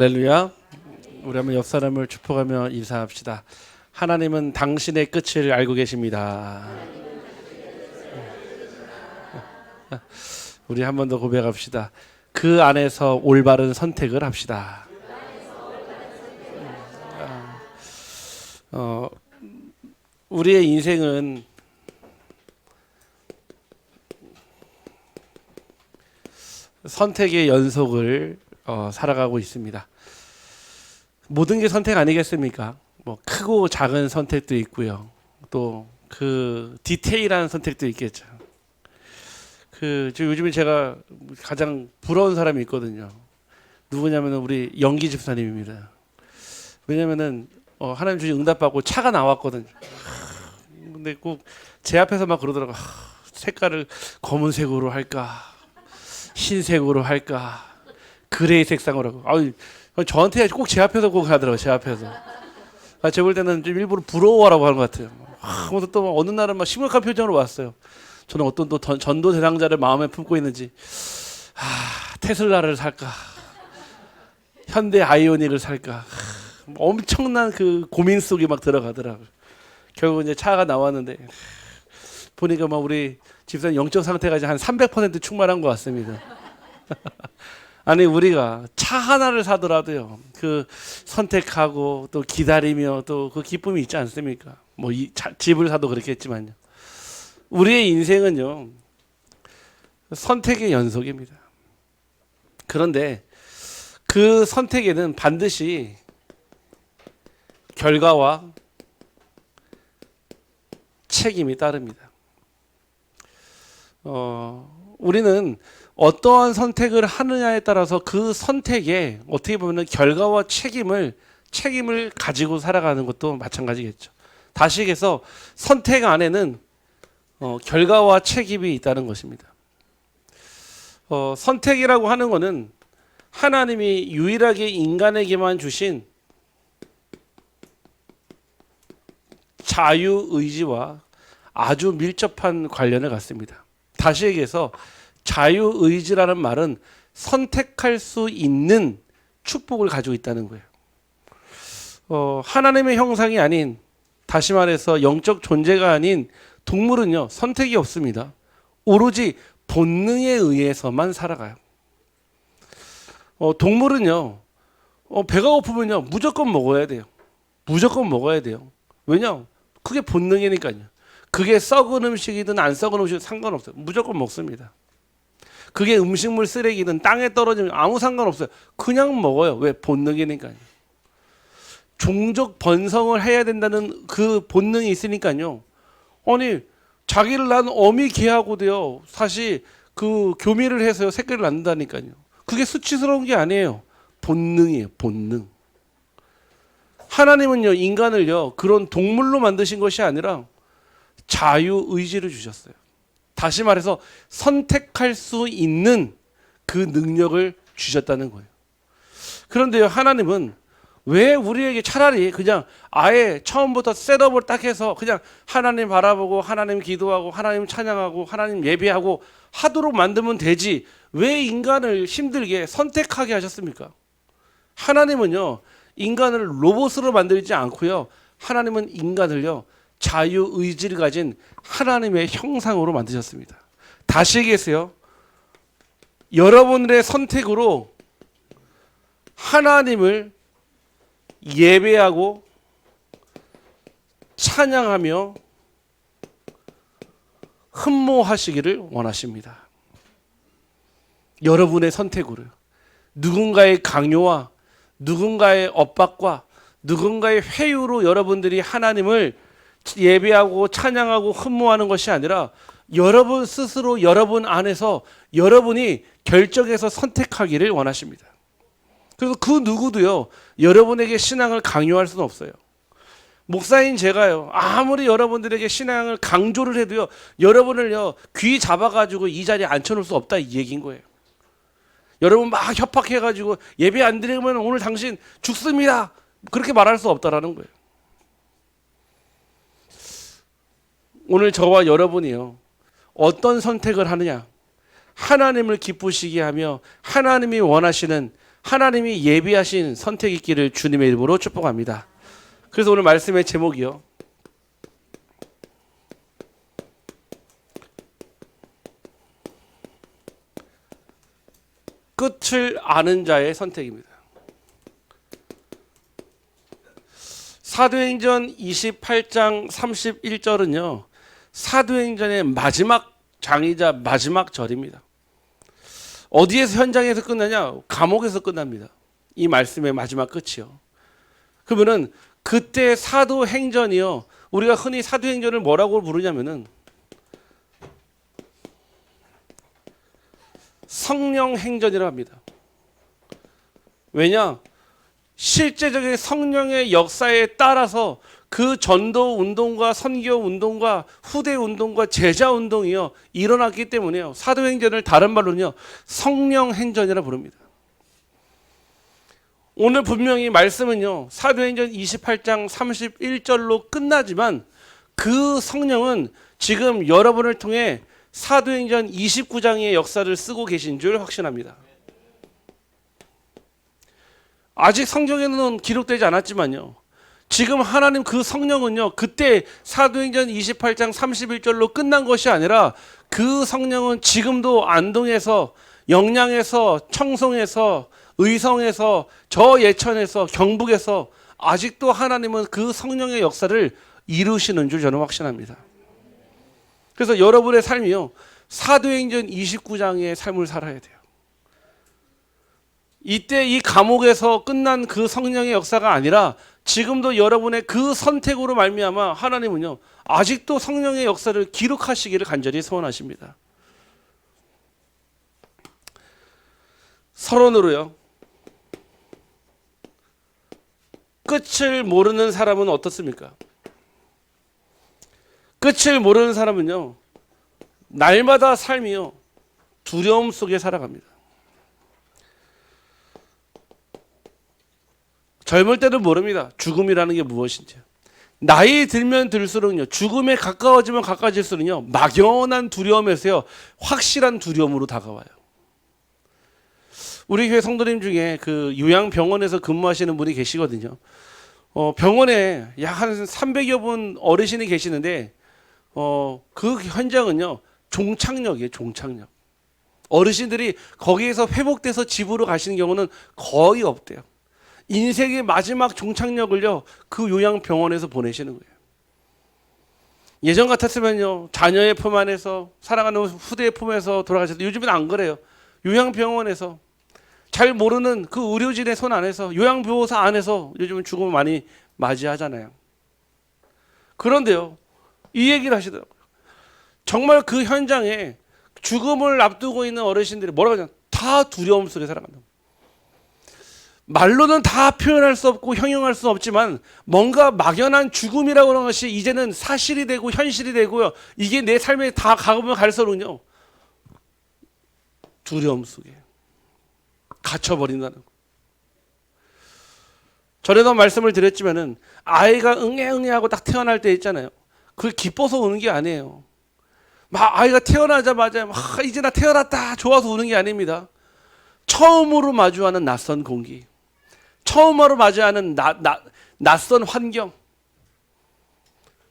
할렐루야. 우리 한번 옆 사람을 축복하며 인사합시다. 하나님은 당신의 끝을 알고 계십니다. 우리 한 번 더 고백합시다. 그 안에서 올바른 선택을 합시다. 우리의 인생은 선택의 연속을 살아가고 있습니다. 모든 게 선택 아니겠습니까? 뭐 크고 작은 선택도 있고요. 또 그 디테일한 선택도 있겠죠. 요즘에 제가 가장 부러운 사람이 있거든요. 누구냐면 우리 영기 집사님입니다. 왜냐면은 하나님 주신 응답받고 차가 나왔거든요. 근데 꼭 제 앞에서 막 그러더라고. 색깔을 검은색으로 할까, 흰색으로 할까, 그레이 색상으로 하고. 저한테 꼭 제 앞에서 꼭 하더라고요. 제 앞에서. 제가 볼 때는 좀 일부러 부러워라고 하는 것 같아요. 또 어느 날은 막 심각한 표정으로 왔어요. 저는 어떤 또 전도 대상자를 마음에 품고 있는지, 테슬라를 살까, 현대 아이오닉을 살까, 엄청난 그 고민 속에 막 들어가더라고요. 결국 이제 차가 나왔는데 보니까 막 우리 집사님 영적 상태가 이제 한 300% 충만한 것 같습니다. 아니 우리가 차 하나를 사더라도요, 그 선택하고 또 기다리며 또 그 기쁨이 있지 않습니까? 뭐 집을 사도 그렇겠지만요. 우리의 인생은요, 선택의 연속입니다. 그런데 그 선택에는 반드시 결과와 책임이 따릅니다. 우리는 어떠한 선택을 하느냐에 따라서 그 선택에 어떻게 보면 결과와 책임을 가지고 살아가는 것도 마찬가지겠죠. 다시 얘기해서 선택 안에는 결과와 책임이 있다는 것입니다. 선택이라고 하는 것은 하나님이 유일하게 인간에게만 주신 자유의지와 아주 밀접한 관련을 갖습니다. 다시 얘기해서 자유의지라는 말은 선택할 수 있는 축복을 가지고 있다는 거예요. 하나님의 형상이 아닌, 다시 말해서 영적 존재가 아닌 동물은요, 선택이 없습니다. 오로지 본능에 의해서만 살아가요. 동물은요, 배가 고프면요, 무조건 먹어야 돼요. 무조건 먹어야 돼요. 왜냐? 그게 본능이니까요. 그게 썩은 음식이든 안 썩은 음식이든 상관없어요. 무조건 먹습니다. 그게 음식물 쓰레기든 땅에 떨어지면 아무 상관없어요. 그냥 먹어요. 왜? 본능이니까요. 종족 번성을 해야 된다는 그 본능이 있으니까요. 아니 자기를 낳은 어미 개하고도요, 사실 그 교미를 해서요, 새끼를 낳는다니까요. 그게 수치스러운 게 아니에요. 본능이에요. 본능. 하나님은요, 인간을요, 그런 동물로 만드신 것이 아니라 자유의지를 주셨어요. 다시 말해서 선택할 수 있는 그 능력을 주셨다는 거예요. 그런데요, 하나님은 왜 우리에게 차라리 그냥 아예 처음부터 셋업을 딱 해서 그냥 하나님 바라보고 하나님 기도하고 하나님 찬양하고 하나님 예배하고 하도록 만들면 되지, 왜 인간을 힘들게 선택하게 하셨습니까? 하나님은요, 인간을 로봇으로 만들지 않고요, 하나님은 인간을요, 자유의지를 가진 하나님의 형상으로 만드셨습니다. 다시 얘기해서요, 여러분들의 선택으로 하나님을 예배하고 찬양하며 흠모하시기를 원하십니다. 여러분의 선택으로 누군가의 강요와 누군가의 엇박과 누군가의 회유로 여러분들이 하나님을 예배하고 찬양하고 흠모하는 것이 아니라 여러분 스스로 여러분 안에서 여러분이 결정해서 선택하기를 원하십니다. 그래서 그 누구도요, 여러분에게 신앙을 강요할 수는 없어요. 목사인 제가요, 아무리 여러분들에게 신앙을 강조를 해도요, 여러분을요, 귀 잡아가지고 이 자리에 앉혀놓을 수 없다, 이 얘기인 거예요. 여러분 막 협박해가지고 예배 안 드리면 오늘 당신 죽습니다, 그렇게 말할 수 없다라는 거예요. 오늘 저와 여러분이요, 어떤 선택을 하느냐, 하나님을 기쁘시게 하며 하나님이 원하시는 하나님이 예비하신 선택 있기를 주님의 이름으로 축복합니다. 그래서 오늘 말씀의 제목이요, 끝을 아는 자의 선택입니다. 사도행전 28장 31절은요 사도행전의 마지막 장이자 마지막 절입니다. 어디에서 현장에서 끝나냐? 감옥에서 끝납니다. 이 말씀의 마지막 끝이요. 그러면은 그때 사도행전이요, 우리가 흔히 사도행전을 뭐라고 부르냐면은 성령 행전이라고 합니다. 왜냐? 실제적인 성령의 역사에 따라서 그 전도 운동과 선교 운동과 후대 운동과 제자 운동이요 일어났기 때문에요, 사도행전을 다른 말로는요 성령 행전이라 부릅니다. 오늘 분명히 말씀은요 사도행전 28장 31절로 끝나지만 그 성령은 지금 여러분을 통해 사도행전 29장의 역사를 쓰고 계신 줄 확신합니다. 아직 성경에는 기록되지 않았지만요, 지금 하나님 그 성령은요 그때 사도행전 28장 31절로 끝난 것이 아니라 그 성령은 지금도 안동에서, 영양에서, 청송에서, 의성에서, 저 예천에서, 경북에서 아직도 하나님은 그 성령의 역사를 이루시는 줄 저는 확신합니다. 그래서 여러분의 삶이요 사도행전 29장의 삶을 살아야 돼요. 이때 이 감옥에서 끝난 그 성령의 역사가 아니라 지금도 여러분의 그 선택으로 말미암아 하나님은요 아직도 성령의 역사를 기록하시기를 간절히 소원하십니다. 서론으로요, 끝을 모르는 사람은 어떻습니까? 끝을 모르는 사람은요 날마다 삶이요 두려움 속에 살아갑니다. 젊을 때는 모릅니다, 죽음이라는 게 무엇인지. 나이 들면 들수록요 죽음에 가까워지면 가까워질수록요 막연한 두려움에서요 확실한 두려움으로 다가와요. 우리 교회 성도님 중에 그 요양병원에서 근무하시는 분이 계시거든요. 병원에 약 한 300여 분 어르신이 계시는데 그 현장은요 종착역이에요. 종착역. 어르신들이 거기에서 회복돼서 집으로 가시는 경우는 거의 없대요. 인생의 마지막 종착역을요 그 요양병원에서 보내시는 거예요. 예전 같았으면요 자녀의 품 안에서, 사랑하는 후대의 품에서 돌아가셨는데 요즘은 안 그래요. 요양병원에서 잘 모르는 그 의료진의 손 안에서, 요양보호사 안에서 요즘은 죽음을 많이 맞이하잖아요. 그런데요 이 얘기를 하시더라고요. 정말 그 현장에 죽음을 앞두고 있는 어르신들이 뭐라고 하냐, 다 두려움 속에 살아간다. 말로는 다 표현할 수 없고 형용할 수 없지만 뭔가 막연한 죽음이라고 하는 것이 이제는 사실이 되고 현실이 되고요, 이게 내 삶에 다 가보면 갈수록요 두려움 속에 갇혀버린다는 거. 전에도 말씀을 드렸지만은 아이가 응애응애하고 딱 태어날 때 있잖아요. 그걸 기뻐서 우는 게 아니에요. 막 아이가 태어나자마자 막 이제 나 태어났다 좋아서 우는 게 아닙니다. 처음으로 마주하는 낯선 공기, 처음으로 마주하는 낯선 환경,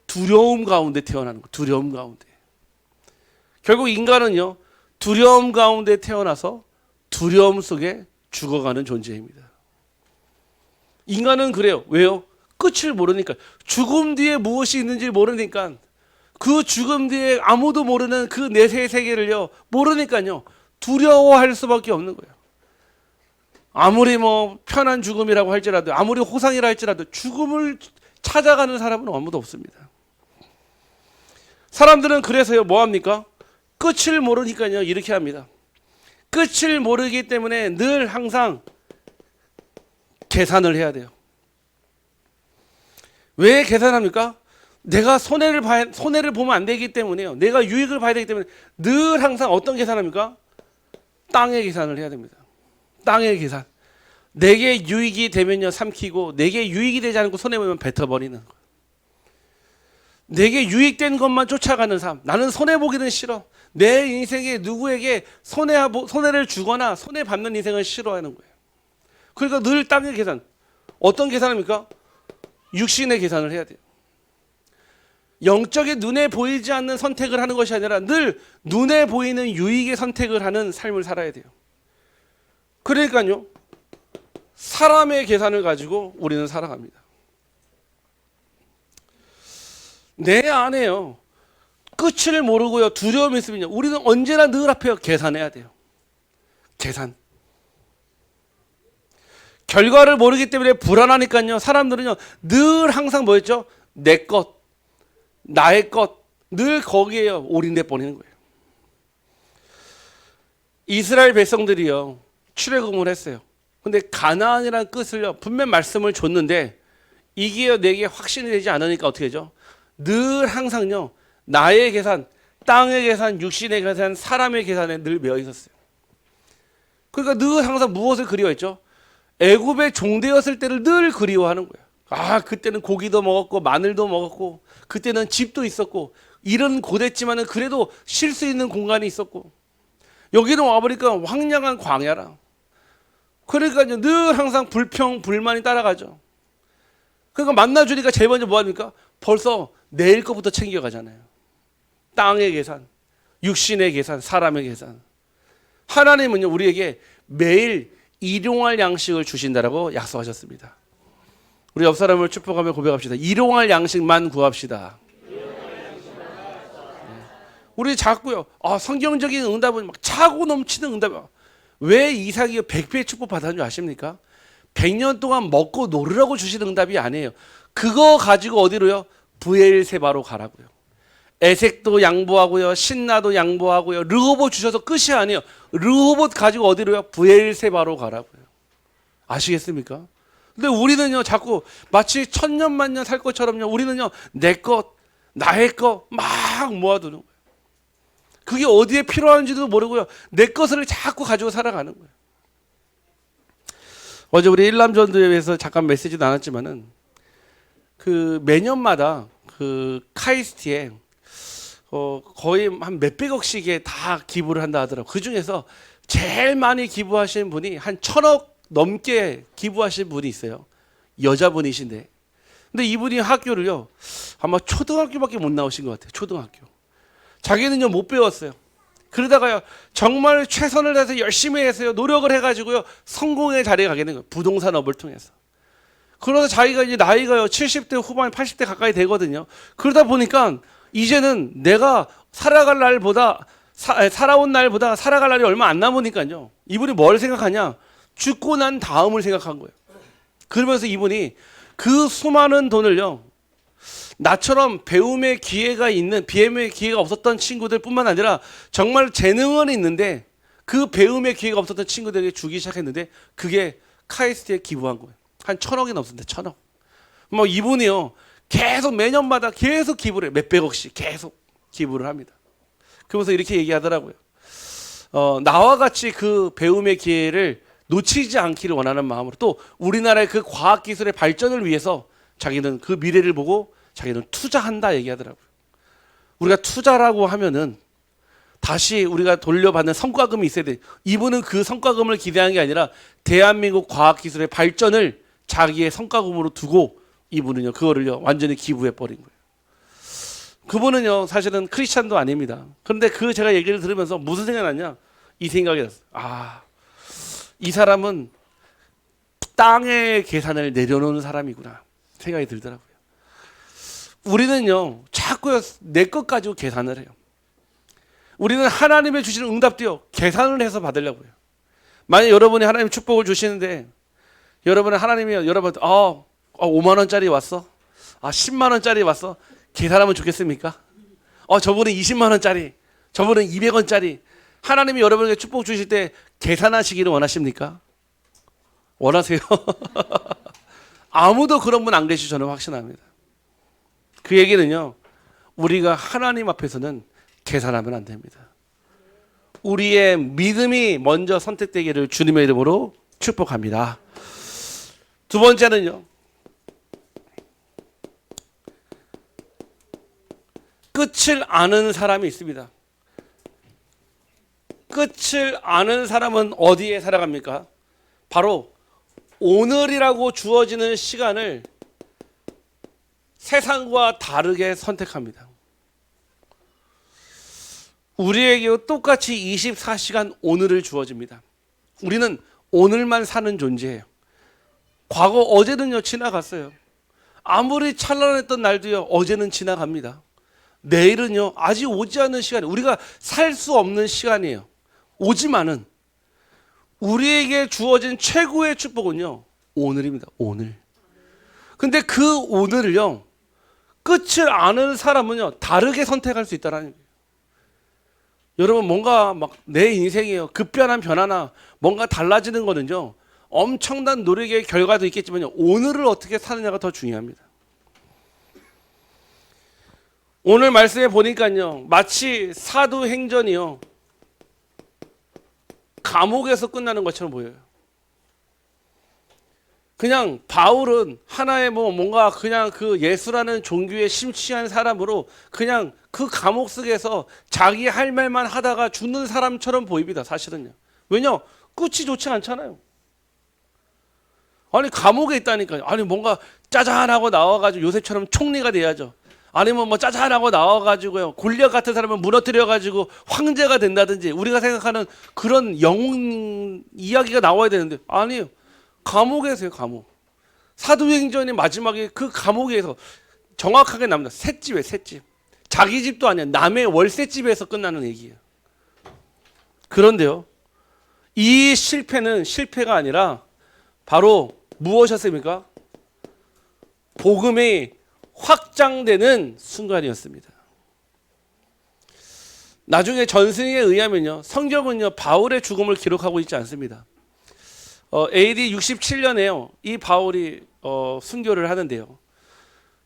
두려움 가운데 태어나는 거. 두려움 가운데. 결국 인간은요 두려움 가운데 태어나서 두려움 속에 죽어가는 존재입니다. 인간은 그래요. 왜요? 끝을 모르니까. 죽음 뒤에 무엇이 있는지 모르니까, 그 죽음 뒤에 아무도 모르는 그 내세의 세계를요 모르니까요 두려워할 수밖에 없는 거예요. 아무리 뭐 편한 죽음이라고 할지라도, 아무리 호상이라 할지라도 죽음을 찾아가는 사람은 아무도 없습니다. 사람들은 그래서요 뭐합니까? 끝을 모르니까요 이렇게 합니다. 끝을 모르기 때문에 늘 항상 계산을 해야 돼요. 왜 계산합니까? 내가 손해를 보면 안 되기 때문에요. 내가 유익을 봐야 되기 때문에 늘 항상 어떤 계산합니까? 땅의 계산을 해야 됩니다. 땅의 계산. 내게 유익이 되면요 삼키고, 내게 유익이 되지 않고 손해보면 뱉어버리는 거예요. 내게 유익된 것만 쫓아가는 삶. 나는 손해보기는 싫어. 내 인생에 누구에게 손해를 주거나 손해받는 인생을 싫어하는 거예요. 그러니까 늘 땅의 계산. 어떤 계산입니까? 육신의 계산을 해야 돼요. 영적인 눈에 보이지 않는 선택을 하는 것이 아니라 늘 눈에 보이는 유익의 선택을 하는 삶을 살아야 돼요. 그러니까요, 사람의 계산을 가지고 우리는 살아갑니다. 내 안에요, 끝을 모르고요, 두려움이 있으면요, 우리는 언제나 늘 앞에 계산해야 돼요. 계산. 결과를 모르기 때문에 불안하니까요, 사람들은요, 늘 항상 뭐였죠? 내 것, 나의 것, 늘 거기에 올인돼 버리는 거예요. 이스라엘 백성들이요, 출애굽을 했어요. 근데 가나안이라는 끝을요, 분명 말씀을 줬는데 이게 내게 확신이 되지 않으니까 어떻게 하죠? 늘 항상요, 나의 계산, 땅의 계산, 육신의 계산, 사람의 계산에 늘 매여 있었어요. 그러니까 늘 항상 무엇을 그리워했죠? 애굽의 종되었을 때를 늘 그리워하는 거예요. 아, 그때는 고기도 먹었고 마늘도 먹었고 그때는 집도 있었고 일은 고됐지만은 그래도 쉴 수 있는 공간이 있었고 여기는 와보니까 황량한 광야라. 그러니까 늘 항상 불평 불만이 따라가죠. 그러니까 만나주니까 제일 먼저 뭐합니까? 벌써 내일 것부터 챙겨가잖아요. 땅의 계산, 육신의 계산, 사람의 계산. 하나님은요, 우리에게 매일 일용할 양식을 주신다라고 약속하셨습니다. 우리 옆 사람을 축복하며 고백합시다. 일용할 양식만 구합시다. 우리 자꾸요, 성경적인 응답은 막 차고 넘치는 응답이야. 왜 이삭이 100배의 축복 받았는 줄 아십니까? 100년 동안 먹고 노르라고 주신 응답이 아니에요. 그거 가지고 어디로요? 브엘세바로 가라고요. 에색도 양보하고요, 신나도 양보하고요, 르호봇 주셔서 끝이 아니에요. 르호봇 가지고 어디로요? 브엘세바로 가라고요. 아시겠습니까? 근데 우리는요, 자꾸 마치 천년만년 살 것처럼요, 우리는요, 내 것, 나의 것 막 모아두는 거예요. 그게 어디에 필요한지도 모르고요, 내 것을 자꾸 가지고 살아가는 거예요. 어제 우리 일남전도회에서 잠깐 메시지 나눴지만은 그 매년마다 그 카이스트에 거의 한 몇백억씩에 다 기부를 한다 하더라고요. 그 중에서 제일 많이 기부하신 분이 한 1,000억 넘게 기부하신 분이 있어요. 여자분이신데. 근데 이분이 학교를요, 아마 초등학교밖에 못 나오신 것 같아요. 초등학교. 자기는요, 못 배웠어요. 그러다가요, 정말 최선을 다해서 열심히 해서요, 노력을 해가지고요, 성공의 자리에 가게 된 거예요. 부동산업을 통해서. 그러다 자기가 이제 나이가요, 70대 후반, 80대 가까이 되거든요. 그러다 보니까 이제는 내가 살아갈 날보다, 살아온 날보다 살아갈 날이 얼마 안 남으니까요. 이분이 뭘 생각하냐? 죽고 난 다음을 생각한 거예요. 그러면서 이분이 그 수많은 돈을요, 나처럼 배움의 기회가 있는, 배움의 기회가 없었던 친구들 뿐만 아니라 정말 재능은 있는데 그 배움의 기회가 없었던 친구들에게 주기 시작했는데 그게 카이스트에 기부한 거예요. 한 1,000억이 넘었는데 1,000억. 뭐 이분이요, 계속 매년마다 계속 기부를 해요. 몇백억씩 계속 기부를 합니다. 그러면서 이렇게 얘기하더라고요. 나와 같이 그 배움의 기회를 놓치지 않기를 원하는 마음으로 또 우리나라의 그 과학기술의 발전을 위해서 자기는 그 미래를 보고 자기는 투자한다 얘기하더라고요. 우리가 투자라고 하면은 다시 우리가 돌려받는 성과금이 있어야 돼. 이분은 그 성과금을 기대한 게 아니라 대한민국 과학기술의 발전을 자기의 성과금으로 두고 이분은요, 그거를요, 완전히 기부해 버린 거예요. 그분은요, 사실은 크리스찬도 아닙니다. 그런데 그 제가 얘기를 들으면서 무슨 생각이 났냐? 이 생각이 났어요. 이 사람은 땅의 계산을 내려놓는 사람이구나 생각이 들더라고요. 우리는요, 자꾸 내 것 가지고 계산을 해요. 우리는 하나님의 주시는 응답도요, 계산을 해서 받으려고 해요. 만약 여러분이 하나님 축복을 주시는데 여러분은 하나님이 여러분한테 5만 원짜리 왔어? 10만 원짜리 왔어? 계산하면 좋겠습니까? 저분은 20만 원짜리, 저분은 200원짜리. 하나님이 여러분에게 축복 주실 때 계산하시기를 원하십니까? 원하세요? 아무도 그런 분 안 계시죠. 저는 확신합니다. 그 얘기는요, 우리가 하나님 앞에서는 계산하면 안 됩니다. 우리의 믿음이 먼저 선택되기를 주님의 이름으로 축복합니다. 두 번째는요, 끝을 아는 사람이 있습니다. 끝을 아는 사람은 어디에 살아갑니까? 바로 오늘이라고 주어지는 시간을 세상과 다르게 선택합니다. 우리에게 똑같이 24시간 오늘을 주어집니다. 우리는 오늘만 사는 존재예요. 과거 어제는요 지나갔어요. 아무리 찬란했던 날도요 어제는 지나갑니다. 내일은요 아직 오지 않는 시간이, 우리가 살 수 없는 시간이에요. 오지만은 우리에게 주어진 최고의 축복은요 오늘입니다. 오늘. 근데 그 오늘을요 끝을 아는 사람은요 다르게 선택할 수 있다는 거예요. 여러분, 뭔가 막 내 인생이에요 급변한 변화나 뭔가 달라지는 거는요 엄청난 노력의 결과도 있겠지만요 오늘을 어떻게 사느냐가 더 중요합니다. 오늘 말씀에 보니까요 마치 사도행전이요 감옥에서 끝나는 것처럼 보여요. 그냥 바울은 하나의 뭔가 그냥 그 예수라는 종교에 심취한 사람으로 그냥 그 감옥 속에서 자기 할 말만 하다가 죽는 사람처럼 보입니다. 사실은요. 왜냐? 끝이 좋지 않잖아요. 아니 감옥에 있다니까요. 아니 뭔가 짜잔하고 나와가지고 요셉처럼 총리가 돼야죠. 아니면 뭐 짜잔하고 나와가지고요 골리앗 같은 사람을 무너뜨려가지고 황제가 된다든지 우리가 생각하는 그런 영웅 이야기가 나와야 되는데 아니에요. 감옥에서요. 감옥. 사도행전의 마지막에 그 감옥에서 정확하게 납니다. 셋집에 셋집. 자기 집도 아니야. 남의 월세집에서 끝나는 얘기예요. 그런데요 이 실패는 실패가 아니라 바로 무엇이었습니까? 복음이 확장되는 순간이었습니다. 나중에 전승에 의하면요 성경은요 바울의 죽음을 기록하고 있지 않습니다. AD 67년에요 이 바울이 순교를 하는데요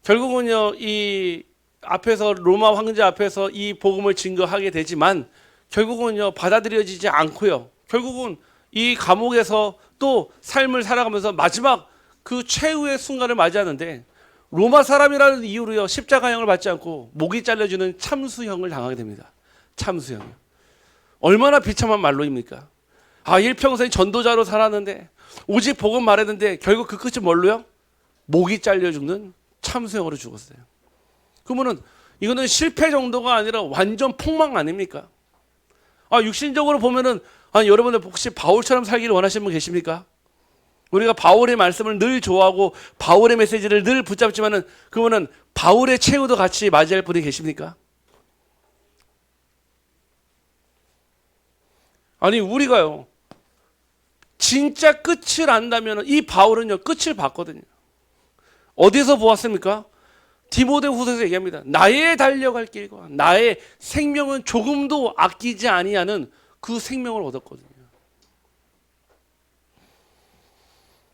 결국은요 이 앞에서 로마 황제 앞에서 이 복음을 증거하게 되지만 결국은요 받아들여지지 않고요 결국은 이 감옥에서 또 삶을 살아가면서 마지막 그 최후의 순간을 맞이하는데 로마 사람이라는 이유로요 십자가형을 받지 않고 목이 잘려주는 참수형을 당하게 됩니다. 참수형. 얼마나 비참한 말로입니까? 일평생 전도자로 살았는데 오직 복음 말했는데 결국 그 끝이 뭘로요? 목이 잘려 죽는 참수형으로 죽었어요. 그러면은 이거는 실패 정도가 아니라 완전 폭망 아닙니까? 육신적으로 보면은 여러분들 혹시 바울처럼 살기를 원하시는 분 계십니까? 우리가 바울의 말씀을 늘 좋아하고 바울의 메시지를 늘 붙잡지만은 그러면은 바울의 최후도 같이 맞이할 분이 계십니까? 아니 우리가요 진짜 끝을 안다면 이 바울은요 끝을 봤거든요. 어디서 보았습니까? 디모데후서에서 얘기합니다. 나의 달려갈 길과 나의 생명은 조금도 아끼지 아니하는 그 생명을 얻었거든요.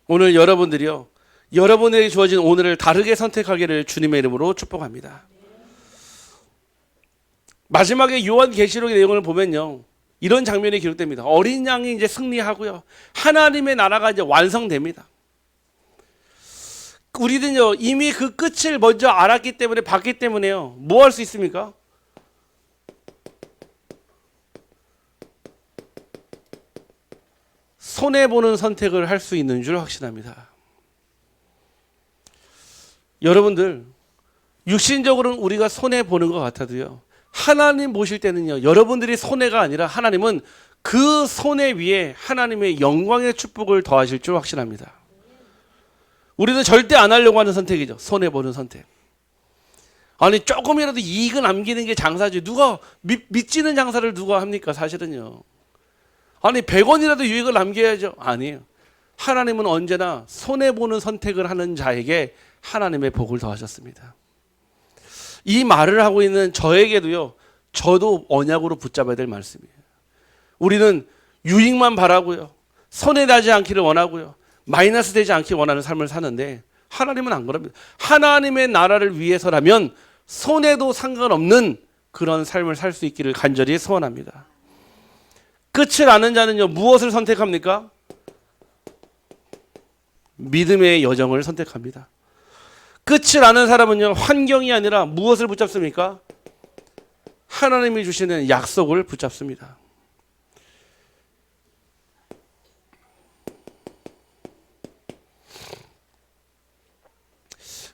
오늘 여러분들이요 여러분에게 주어진 오늘을 다르게 선택하기를 주님의 이름으로 축복합니다. 마지막에 요한계시록의 내용을 보면요 이런 장면이 기록됩니다. 어린 양이 이제 승리하고요 하나님의 나라가 이제 완성됩니다. 우리는요 이미 그 끝을 먼저 알았기 때문에 봤기 때문에요 뭐 할 수 있습니까? 손해보는 선택을 할 수 있는 줄 확신합니다. 여러분들 육신적으로는 우리가 손해보는 것 같아도요 하나님 보실 때는요 여러분들이 손해가 아니라 하나님은 그 손해 위에 하나님의 영광의 축복을 더하실 줄 확신합니다. 우리는 절대 안 하려고 하는 선택이죠. 손해보는 선택. 아니 조금이라도 이익을 남기는 게 장사지 누가 믿지는 장사를 누가 합니까? 사실은요 아니 100원이라도 유익을 남겨야죠. 아니에요. 하나님은 언제나 손해보는 선택을 하는 자에게 하나님의 복을 더하셨습니다. 이 말을 하고 있는 저에게도요 저도 언약으로 붙잡아야 될 말씀이에요. 우리는 유익만 바라고요 손해나지 않기를 원하고요 마이너스 되지 않기 원하는 삶을 사는데 하나님은 안 그럽니다. 하나님의 나라를 위해서라면 손해도 상관없는 그런 삶을 살 수 있기를 간절히 소원합니다. 끝을 아는 자는요 무엇을 선택합니까? 믿음의 여정을 선택합니다. 끝을 아는 사람은요 환경이 아니라 무엇을 붙잡습니까? 하나님이 주시는 약속을 붙잡습니다.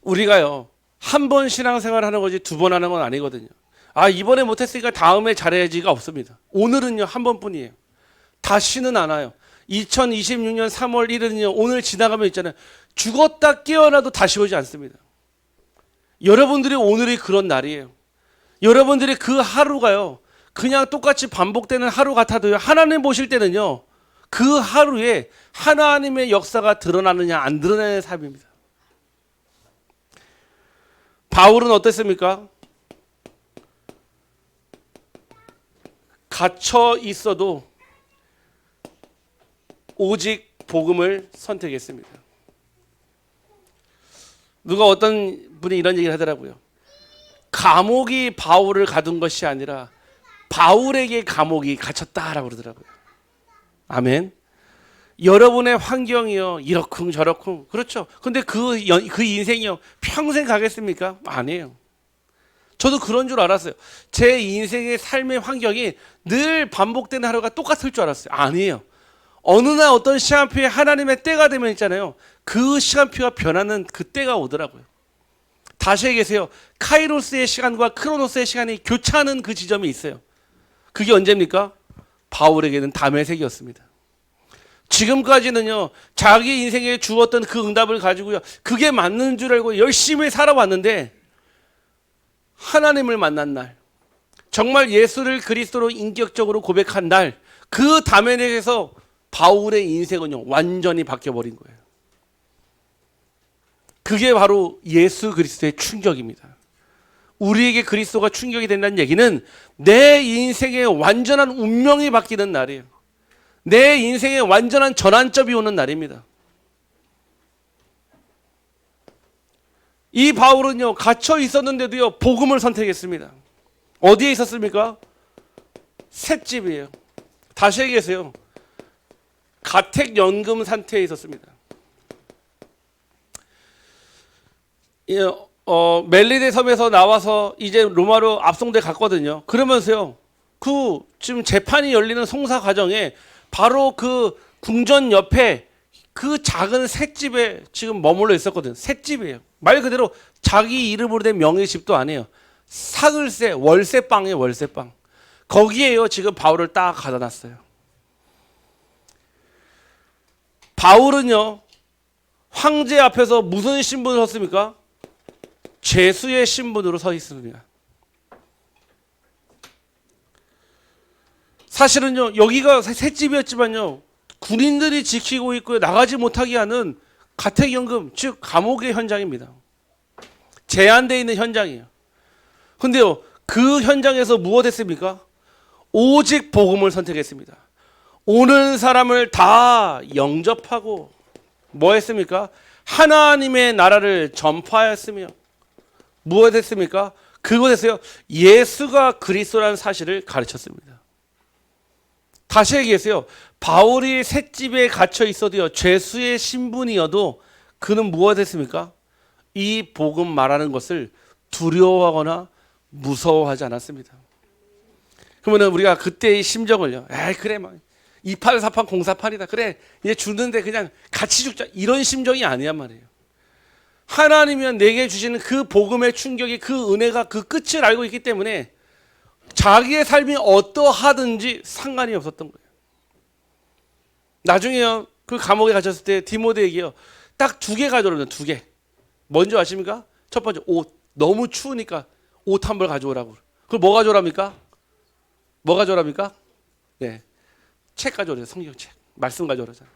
우리가요, 한 번 신앙생활 하는 거지 두 번 하는 건 아니거든요. 아, 이번에 못했으니까 다음에 잘해야지가 없습니다. 오늘은요, 한 번뿐이에요. 다시는 안 와요. 2026년 3월 1일은요, 오늘 지나가면 있잖아요. 죽었다 깨어나도 다시 오지 않습니다. 여러분들이 오늘이 그런 날이에요. 여러분들이 그 하루가요, 그냥 똑같이 반복되는 하루 같아도요, 하나님 보실 때는요, 그 하루에 하나님의 역사가 드러나느냐 안 드러나는 삶입니다. 바울은 어땠습니까? 갇혀 있어도 오직 복음을 선택했습니다. 누가 어떤 분이 이런 얘기를 하더라고요. 감옥이 바울을 가둔 것이 아니라 바울에게 감옥이 갇혔다라고 그러더라고요. 아멘. 여러분의 환경이요, 이러쿵 저러쿵, 그렇죠. 근데 그 인생이요, 평생 가겠습니까? 아니에요. 저도 그런 줄 알았어요. 제 인생의 삶의 환경이 늘 반복되는 하루가 똑같을 줄 알았어요. 아니에요. 어느 날 어떤 시간표에 하나님의 때가 되면 있잖아요. 그 시간표가 변하는 그 때가 오더라고요. 다시 얘기하세요. 카이로스의 시간과 크로노스의 시간이 교차하는 그 지점이 있어요. 그게 언제입니까? 바울에게는 다메섹이었습니다. 지금까지는요, 자기 인생에 주었던 그 응답을 가지고요, 그게 맞는 줄 알고 열심히 살아왔는데, 하나님을 만난 날, 정말 예수를 그리스도로 인격적으로 고백한 날, 그 다메섹에서 바울의 인생은요, 완전히 바뀌어버린 거예요. 그게 바로 예수 그리스도의 충격입니다. 우리에게 그리스도가 충격이 된다는 얘기는 내 인생의 완전한 운명이 바뀌는 날이에요. 내 인생의 완전한 전환점이 오는 날입니다. 이 바울은요, 갇혀 있었는데도요, 복음을 선택했습니다. 어디에 있었습니까? 셋집이에요. 다시 얘기하세요. 가택연금 상태에 있었습니다. 멜리데 섬에서 나와서 이제 로마로 압송돼 갔거든요. 그러면서요, 그 지금 재판이 열리는 송사 과정에 바로 그 궁전 옆에 그 작은 셋집에 지금 머물러 있었거든요. 셋집이에요. 말 그대로 자기 이름으로 된 명의집도 아니에요. 사글세, 월세방이에요. 월세방. 거기에요, 지금 바울을 딱 가다 놨어요. 바울은요, 황제 앞에서 무슨 신분으로 섰습니까? 죄수의 신분으로 서 있습니다. 사실은요, 여기가 셋집이었지만요, 군인들이 지키고 있고요, 나가지 못하게 하는 가택연금, 즉 감옥의 현장입니다. 제한되어 있는 현장이에요. 근데요, 그 현장에서 무엇 했습니까? 오직 복음을 선택했습니다. 오는 사람을 다 영접하고 뭐 했습니까? 하나님의 나라를 전파하였으며 무엇 했습니까? 그것에서요, 예수가 그리스도라는 사실을 가르쳤습니다. 다시 얘기해서요, 바울이 셋집에 갇혀 있어도요, 죄수의 신분이어도 그는 무엇 했습니까? 이 복음 말하는 것을 두려워하거나 무서워하지 않았습니다. 그러면 우리가 그때의 심정을요, 에이 그래 막 2848 공사판이다, 그래 이제 죽는데 그냥 같이 죽자, 이런 심정이 아니란 말이에요. 하나님이 내게 주시는 그 복음의 충격이, 그 은혜가 그 끝을 알고 있기 때문에 자기의 삶이 어떠하든지 상관이 없었던 거예요. 나중에요, 그 감옥에 갇혔을 때 디모데에게요, 딱 2개 가져오라면 2개. 뭔지 아십니까? 첫 번째, 옷. 너무 추우니까 옷 한 벌 가져오라고. 그걸 뭐 가져오랍니까? 뭐 가져오랍니까? 네, 책 가져오래요. 성경책. 말씀 가져오라잖아요.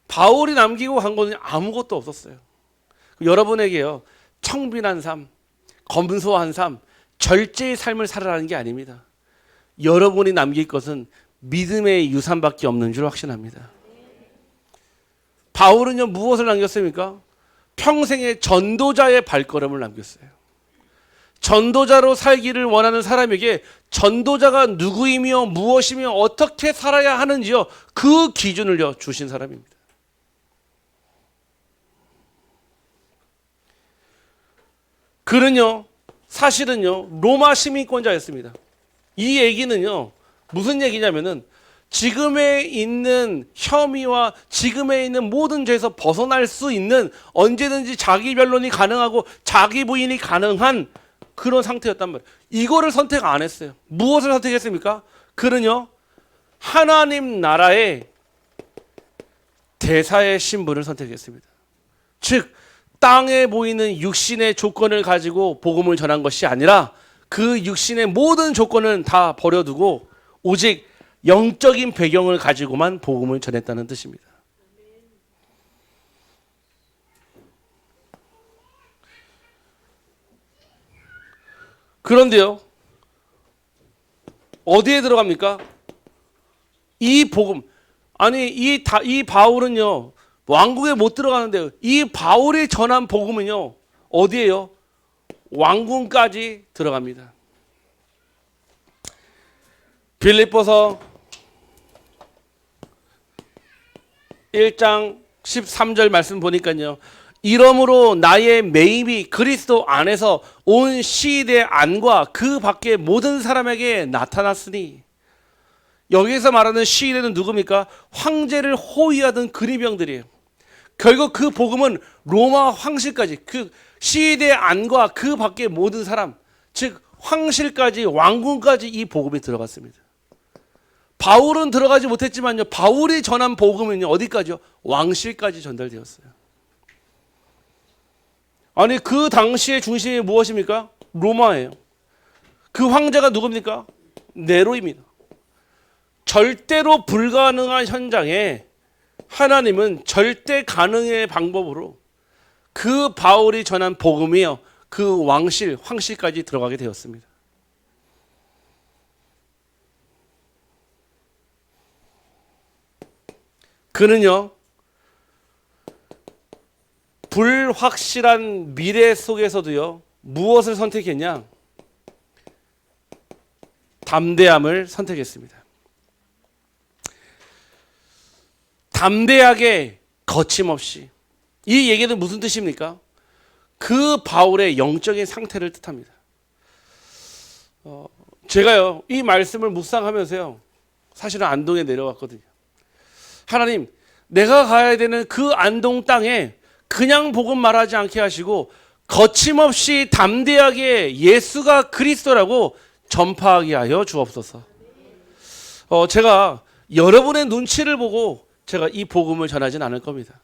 바울이 남기고 간 거는 아무것도 없었어요. 여러분에게요, 청빈한 삶, 검소한 삶, 절제의 삶을 살아라는 게 아닙니다. 여러분이 남길 것은 믿음의 유산밖에 없는 줄 확신합니다. 바울은요, 무엇을 남겼습니까? 평생의 전도자의 발걸음을 남겼어요. 전도자로 살기를 원하는 사람에게 전도자가 누구이며 무엇이며 어떻게 살아야 하는지요, 그 기준을요 주신 사람입니다. 그는요, 사실은요, 로마 시민권자였습니다. 이 얘기는요, 무슨 얘기냐면은 지금에 있는 혐의와 지금에 있는 모든 죄에서 벗어날 수 있는 언제든지 자기 변론이 가능하고 자기 부인이 가능한 그런 상태였단 말이에요. 이거를 선택 안 했어요. 무엇을 선택했습니까? 그는요, 하나님 나라의 대사의 신분을 선택했습니다. 즉 땅에 보이는 육신의 조건을 가지고 복음을 전한 것이 아니라 그 육신의 모든 조건은 다 버려두고 오직 영적인 배경을 가지고만 복음을 전했다는 뜻입니다. 그런데요, 어디에 들어갑니까? 이 복음, 아니 이 바울은요 왕궁에 못 들어가는데요, 이 바울이 전한 복음은요 어디에요? 왕궁까지 들어갑니다. 빌립보서 1장 13절 말씀 보니까요, 이러므로 나의 매임이 그리스도 안에서 온 시대 안과 그 밖의 모든 사람에게 나타났으니, 여기에서 말하는 시대는 누굽니까? 황제를 호위하던 그리병들이에요. 결국 그 복음은 로마 황실까지, 그 시대 안과 그 밖의 모든 사람, 즉 황실까지, 왕궁까지 이 복음이 들어갔습니다. 바울은 들어가지 못했지만요, 바울이 전한 복음은요 어디까지요? 왕실까지 전달되었어요. 아니 그 당시의 중심이 무엇입니까? 로마예요. 그 황제가 누굽니까? 네로입니다. 절대로 불가능한 현장에 하나님은 절대 가능의 방법으로 그 바울이 전한 복음이요 그 왕실, 황실까지 들어가게 되었습니다. 그는요 불확실한 미래 속에서도요 무엇을 선택했냐? 담대함을 선택했습니다. 담대하게, 거침없이. 이 얘기는 무슨 뜻입니까? 그 바울의 영적인 상태를 뜻합니다. 제가요 이 말씀을 묵상하면서요 사실은 안동에 내려왔거든요. 하나님, 내가 가야 되는 그 안동 땅에 그냥 복음 말하지 않게 하시고 거침없이 담대하게 예수가 그리스도라고 전파하게 하여 주옵소서. 제가 여러분의 눈치를 보고 제가 이 복음을 전하진 않을 겁니다.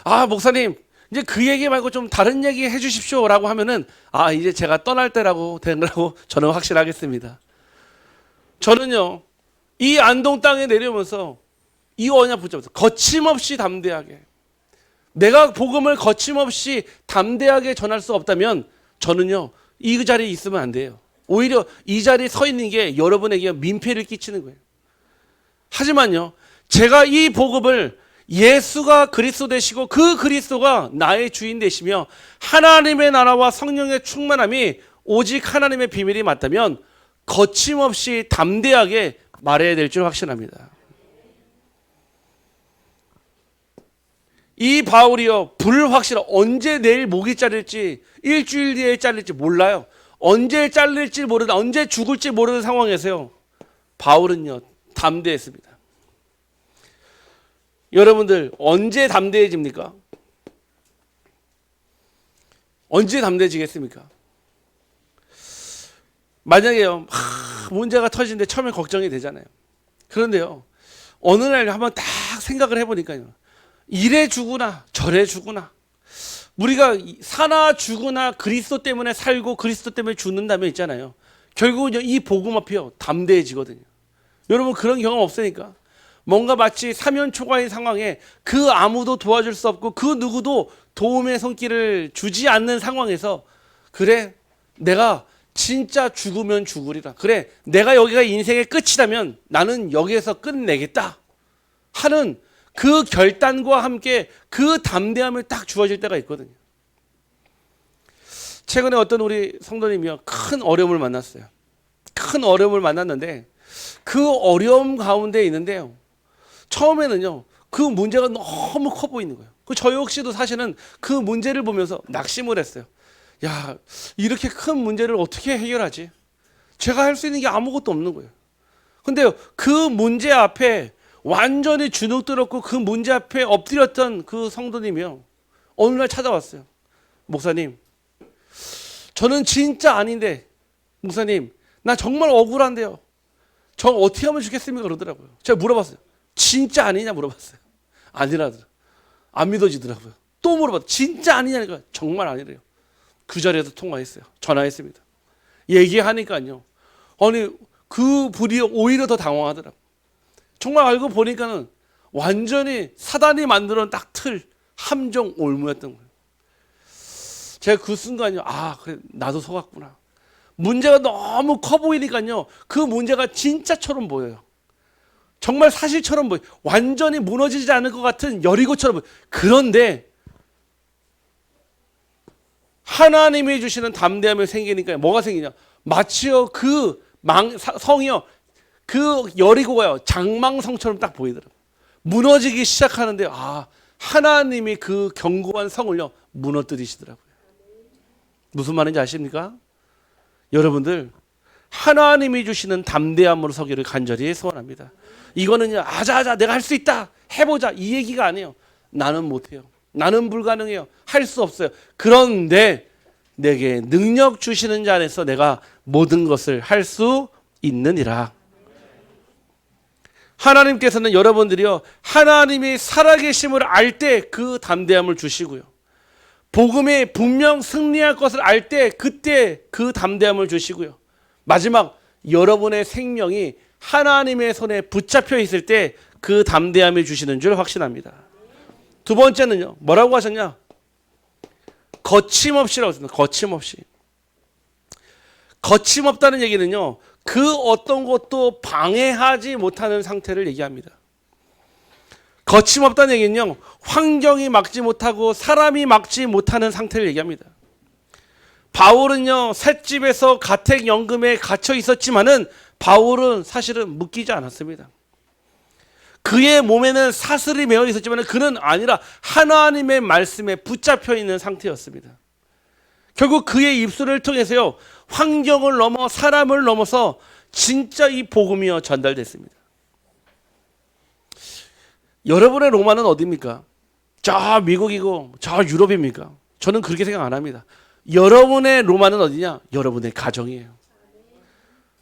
아, 목사님, 이제 그 얘기 말고 좀 다른 얘기 해 주십시오 라고 하면은, 아, 이제 제가 떠날 때라고 되느라고 저는 확신하겠습니다. 저는요 이 안동 땅에 내려오면서 이 언약 붙잡아서 거침없이 담대하게, 내가 복음을 거침없이 담대하게 전할 수 없다면 저는요 이 자리에 있으면 안 돼요. 오히려 이 자리에 서 있는 게 여러분에게 민폐를 끼치는 거예요. 하지만요 제가 이 복음을 예수가 그리스도 되시고 그 그리스도가 나의 주인 되시며 하나님의 나라와 성령의 충만함이 오직 하나님의 비밀이 맞다면 거침없이 담대하게 말해야 될 줄 확신합니다. 이 바울이요 불확실한, 언제 내일 목이 자를지 일주일 뒤에 잘릴지 몰라요. 언제 잘릴지 모르는, 언제 죽을지 모르는 상황에서요 바울은요 담대했습니다. 여러분들 언제 담대해집니까? 언제 담대해지겠습니까? 만약에요 문제가 터지는데 처음에 걱정이 되잖아요. 그런데요 어느 날 한번 딱 생각을 해보니까요, 이래 죽으나 저래 죽으나, 우리가 사나 죽으나 그리스도 때문에 살고 그리스도 때문에 죽는다면 있잖아요, 결국은 이 복음 앞에요 담대해지거든요. 여러분 그런 경험 없으니까? 뭔가 마치 사면초가인 상황에 그 아무도 도와줄 수 없고 그 누구도 도움의 손길을 주지 않는 상황에서, 그래 내가 진짜 죽으면 죽으리라, 그래 내가 여기가 인생의 끝이라면 나는 여기에서 끝내겠다 하는 그 결단과 함께 그 담대함을 딱 주어질 때가 있거든요. 최근에 어떤 우리 성도님이요 큰 어려움을 만났어요. 큰 어려움을 만났는데 그 어려움 가운데 있는데요, 처음에는요 그 문제가 너무 커 보이는 거예요. 저 역시도 사실은 그 문제를 보면서 낙심을 했어요. 야, 이렇게 큰 문제를 어떻게 해결하지? 제가 할 수 있는 게 아무것도 없는 거예요. 근데요, 그 문제 앞에 완전히 주눅 들었고 그 문제 앞에 엎드렸던 그 성도님이요, 어느 날 찾아왔어요. 목사님, 저는 진짜 아닌데, 목사님, 나 정말 억울한데요. 저 어떻게 하면 좋겠습니까? 그러더라고요. 제가 물어봤어요. 진짜 아니냐 물어봤어요. 아니라더라고요. 안 믿어지더라고요. 또 물어봤어요. 진짜 아니냐니까 정말 아니래요. 그 자리에서 통화했어요. 전화했습니다. 얘기하니까요, 아니 그 분이 오히려 더 당황하더라고요. 정말 알고 보니까는 완전히 사단이 만들어놓은 딱 틀, 함정 올무였던 거예요. 제가 그 순간요, 아 그래 나도 속았구나. 문제가 너무 커 보이니까요, 그 문제가 진짜처럼 보여요. 정말 사실처럼 보여요. 완전히 무너지지 않을 것 같은 여리고처럼 보여요. 그런데 하나님이 주시는 담대함이 생기니까 뭐가 생기냐, 마치요 그 성이요, 그 여리고가요 장망성처럼 딱 보이더라고요. 무너지기 시작하는데, 아 하나님이 그 견고한 성을요 무너뜨리시더라고요. 무슨 말인지 아십니까? 여러분들, 하나님이 주시는 담대함으로 서기를 간절히 소원합니다. 이거는요, 아자아자 내가 할 수 있다, 해보자, 이 얘기가 아니에요. 나는 못해요. 나는 불가능해요. 할 수 없어요. 그런데 내게 능력 주시는 자 안에서 내가 모든 것을 할 수 있느니라. 하나님께서는 여러분들이요, 하나님이 살아계심을 알 때 그 담대함을 주시고요, 복음에 분명 승리할 것을 알 때 그때 그 담대함을 주시고요, 마지막 여러분의 생명이 하나님의 손에 붙잡혀 있을 때 그 담대함을 주시는 줄 확신합니다. 두 번째는요, 뭐라고 하셨냐? 거침없이라고 했습니다. 거침없이. 거침없다는 얘기는요, 그 어떤 것도 방해하지 못하는 상태를 얘기합니다. 거침없다는 얘기는요, 환경이 막지 못하고 사람이 막지 못하는 상태를 얘기합니다. 바울은요, 셋집에서 가택연금에 갇혀 있었지만은 바울은 사실은 묶이지 않았습니다. 그의 몸에는 사슬이 매어 있었지만 그는 아니라 하나님의 말씀에 붙잡혀 있는 상태였습니다. 결국 그의 입술을 통해서요, 환경을 넘어 사람을 넘어서 진짜 이 복음이요 전달됐습니다. 여러분의 로마는 어디입니까? 저 미국이고 저 유럽입니까? 저는 그렇게 생각 안 합니다. 여러분의 로마는 어디냐? 여러분의 가정이에요.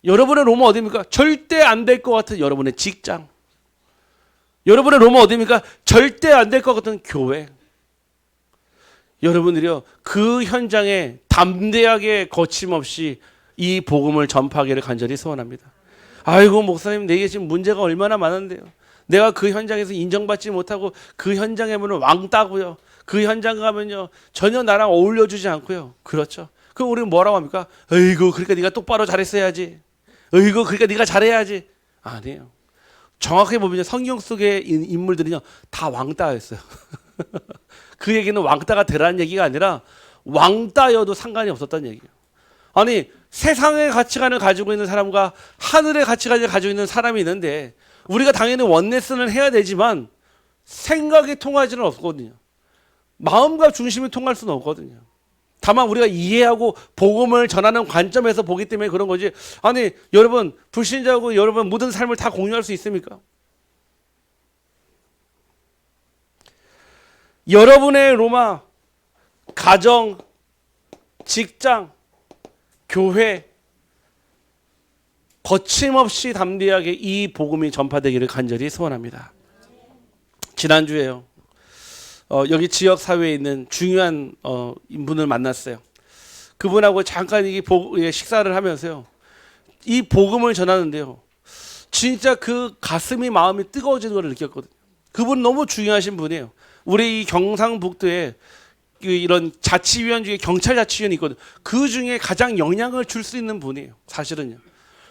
여러분의 로마 어디입니까? 절대 안 될 것 같은 여러분의 직장. 여러분의 로마 어디입니까? 절대 안 될 것 같은 교회. 여러분들이요, 그 현장에 담대하게 거침없이 이 복음을 전파하기를 간절히 소원합니다. 아이고 목사님, 내게 지금 문제가 얼마나 많은데요. 내가 그 현장에서 인정받지 못하고 그 현장에 보면 왕따고요. 그 현장 가면요 전혀 나랑 어울려주지 않고요. 그렇죠. 그럼 우리는 뭐라고 합니까? 어이구 그러니까 네가 똑바로 잘했어야지. 어이구 그러니까 네가 잘해야지. 아니에요. 정확히 보면 성경 속의 인물들은요 다 왕따였어요. 그 얘기는 왕따가 되라는 얘기가 아니라 왕따여도 상관이 없었다는 얘기예요. 아니 세상의 가치관을 가지고 있는 사람과 하늘의 가치관을 가지고 있는 사람이 있는데, 우리가 당연히 원네스는 해야 되지만 생각이 통하지는 없거든요. 마음과 중심이 통할 수는 없거든요. 다만 우리가 이해하고 복음을 전하는 관점에서 보기 때문에 그런 거지. 아니 여러분, 불신자하고 여러분 모든 삶을 다 공유할 수 있습니까? 여러분의 로마, 가정, 직장, 교회, 거침없이 담대하게 이 복음이 전파되기를 간절히 소원합니다. 지난주에요, 여기 지역 사회에 있는 중요한 인분을 만났어요. 그분하고 잠깐 식사를 하면서요, 이 복음을 전하는데요, 진짜 그 가슴이 마음이 뜨거워지는 걸 느꼈거든요. 그분 너무 중요하신 분이에요. 우리 이 경상북도에 이런 자치위원 중에 경찰자치위원이 있거든요. 그 중에 가장 영향을 줄 수 있는 분이에요, 사실은요.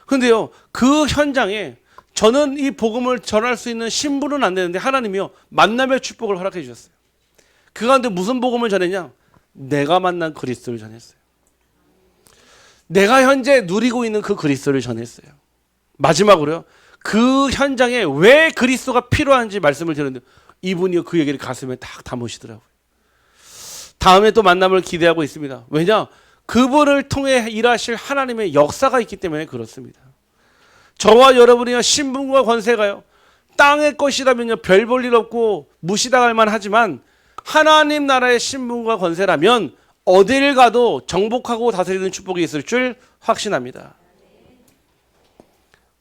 근데요, 그 현장에 저는 이 복음을 전할 수 있는 신분은 안 되는데 하나님이요 만남의 축복을 허락해 주셨어요. 그 가운데 무슨 복음을 전했냐? 내가 만난 그리스도를 전했어요. 내가 현재 누리고 있는 그 그리스도를 전했어요. 마지막으로요, 그 현장에 왜 그리스도가 필요한지 말씀을 드렸는데 이분이 그 얘기를 가슴에 딱 담으시더라고요. 다음에 또 만남을 기대하고 있습니다. 왜냐? 그분을 통해 일하실 하나님의 역사가 있기 때문에 그렇습니다. 저와 여러분이요 신분과 권세가요 땅의 것이라면요 별 볼 일 없고 무시당할 만하지만 하나님 나라의 신분과 권세라면 어디를 가도 정복하고 다스리는 축복이 있을 줄 확신합니다.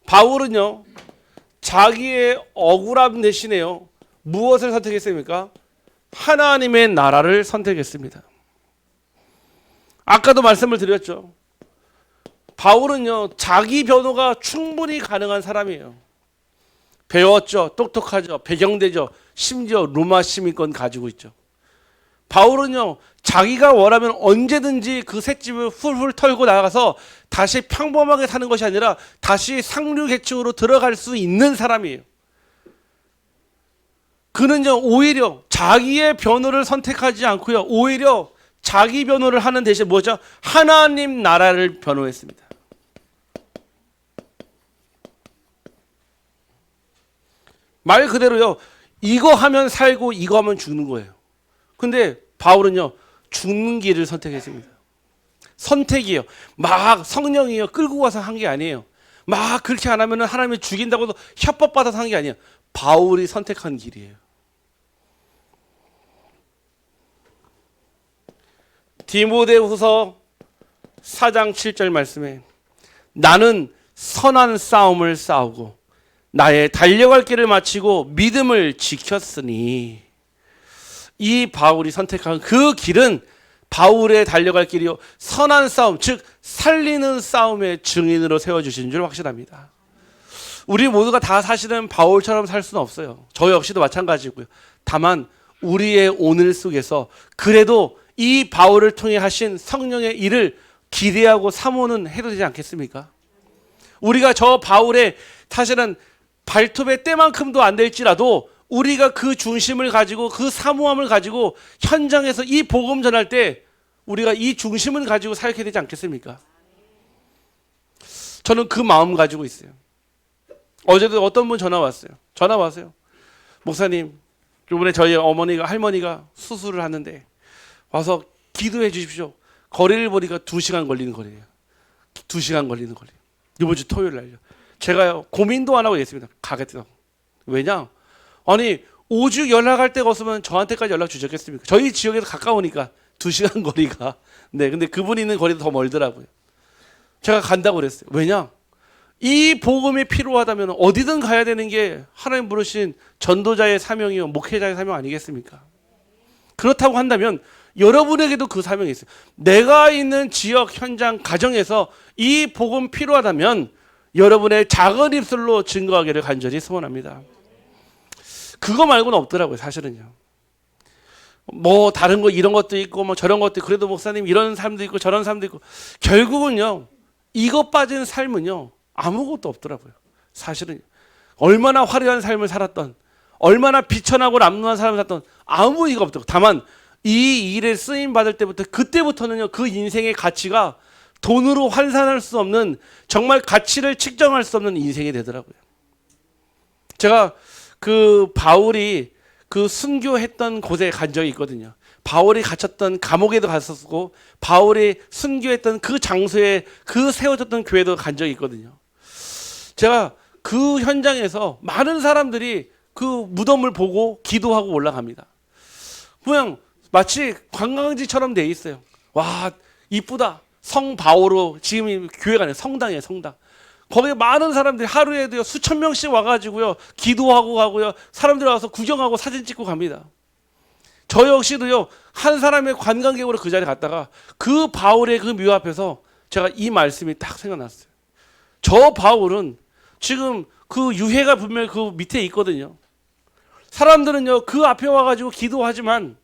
바울은요 자기의 억울함 대신에요 무엇을 선택했습니까? 하나님의 나라를 선택했습니다. 아까도 말씀을 드렸죠. 바울은요 자기 변호가 충분히 가능한 사람이에요. 배웠죠. 똑똑하죠. 배경되죠. 심지어 로마 시민권 가지고 있죠. 바울은요 자기가 원하면 언제든지 그 셋집을 훌훌 털고 나가서 다시 평범하게 사는 것이 아니라 다시 상류 계층으로 들어갈 수 있는 사람이에요. 그는요 오히려 자기의 변호를 선택하지 않고요 오히려 자기 변호를 하는 대신 뭐죠? 하나님 나라를 변호했습니다. 말 그대로요 이거 하면 살고 이거 하면 죽는 거예요. 근데 바울은요 죽는 길을 선택했습니다. 선택이에요. 막 성령이요 끌고 가서 한 게 아니에요. 막 그렇게 안 하면 하나님이 죽인다고 협박받아서 한 게 아니에요. 바울이 선택한 길이에요. 디모데후서 4장 7절 말씀에 나는 선한 싸움을 싸우고 나의 달려갈 길을 마치고 믿음을 지켰으니 이 바울이 선택한 그 길은 바울의 달려갈 길이요 선한 싸움 즉 살리는 싸움의 증인으로 세워주신 줄 확신합니다. 우리 모두가 다 사실은 바울처럼 살 수는 없어요. 저 역시도 마찬가지고요. 다만 우리의 오늘 속에서 그래도 이 바울을 통해 하신 성령의 일을 기대하고 사모는 해도 되지 않겠습니까? 우리가 저 바울의 사실은 발톱의 때만큼도 안 될지라도 우리가 그 중심을 가지고 그 사모함을 가지고 현장에서 이 복음 전할 때 우리가 이 중심을 가지고 살게 되지 않겠습니까? 저는 그 마음 가지고 있어요. 어제도 어떤 분 전화 왔어요. 목사님, 이번에 저희 어머니가 할머니가 수술을 하는데 와서 기도해 주십시오. 거리를 보니까 2시간 걸리는 거리예요. 2시간 걸리는 거리. 이번 주 토요일 날요. 제가요 고민도 안 하고 있습니다. 가겠다고. 왜냐? 아니 오죽 연락할 데가 없으면 저한테까지 연락 주셨겠습니까? 저희 지역에서 가까우니까 2시간 거리가. 네, 근데 그분이 있는 거리도 더 멀더라고요. 제가 간다고 그랬어요. 왜냐? 이 복음이 필요하다면 어디든 가야 되는 게 하나님 부르신 전도자의 사명이요 목회자의 사명 아니겠습니까? 그렇다고 한다면 여러분에게도 그 사명이 있어요. 내가 있는 지역, 현장, 가정에서 이 복음 필요하다면 여러분의 작은 입술로 증거하기를 간절히 소원합니다. 그거 말고는 없더라고요, 사실은요. 뭐 다른 거 이런 것도 있고 뭐 저런 것도 있고 그래도 목사님 이런 사람도 있고 저런 사람도 있고 결국은요 이것 빠진 삶은요 아무것도 없더라고요. 사실은 얼마나 화려한 삶을 살았던 얼마나 비천하고 남루한 삶을 살았던 아무 이유가 없더라고요. 다만 이 일에 쓰임 받을 때부터 그때부터는요 그 인생의 가치가 돈으로 환산할 수 없는 정말 가치를 측정할 수 없는 인생이 되더라고요. 제가 그 바울이 그 순교했던 곳에 간 적이 있거든요. 바울이 갇혔던 감옥에도 갔었고 바울이 순교했던 그 장소에 그 세워졌던 교회도 간 적이 있거든요. 제가 그 현장에서 많은 사람들이 그 무덤을 보고 기도하고 올라갑니다. 그냥 마치 관광지처럼 돼 있어요. 와 이쁘다. 성 바오로 지금 교회가 아니에요. 성당이에요. 성당. 거기에 많은 사람들이 하루에도요 수천 명씩 와가지고요 기도하고 가고요 사람들이 와서 구경하고 사진 찍고 갑니다. 저 역시도요 한 사람의 관광객으로 그 자리에 갔다가 그 바울의 그 묘 앞에서 제가 이 말씀이 딱 생각났어요. 저 바울은 지금 그 유해가 분명히 그 밑에 있거든요. 사람들은요 그 앞에 와가지고 기도하지만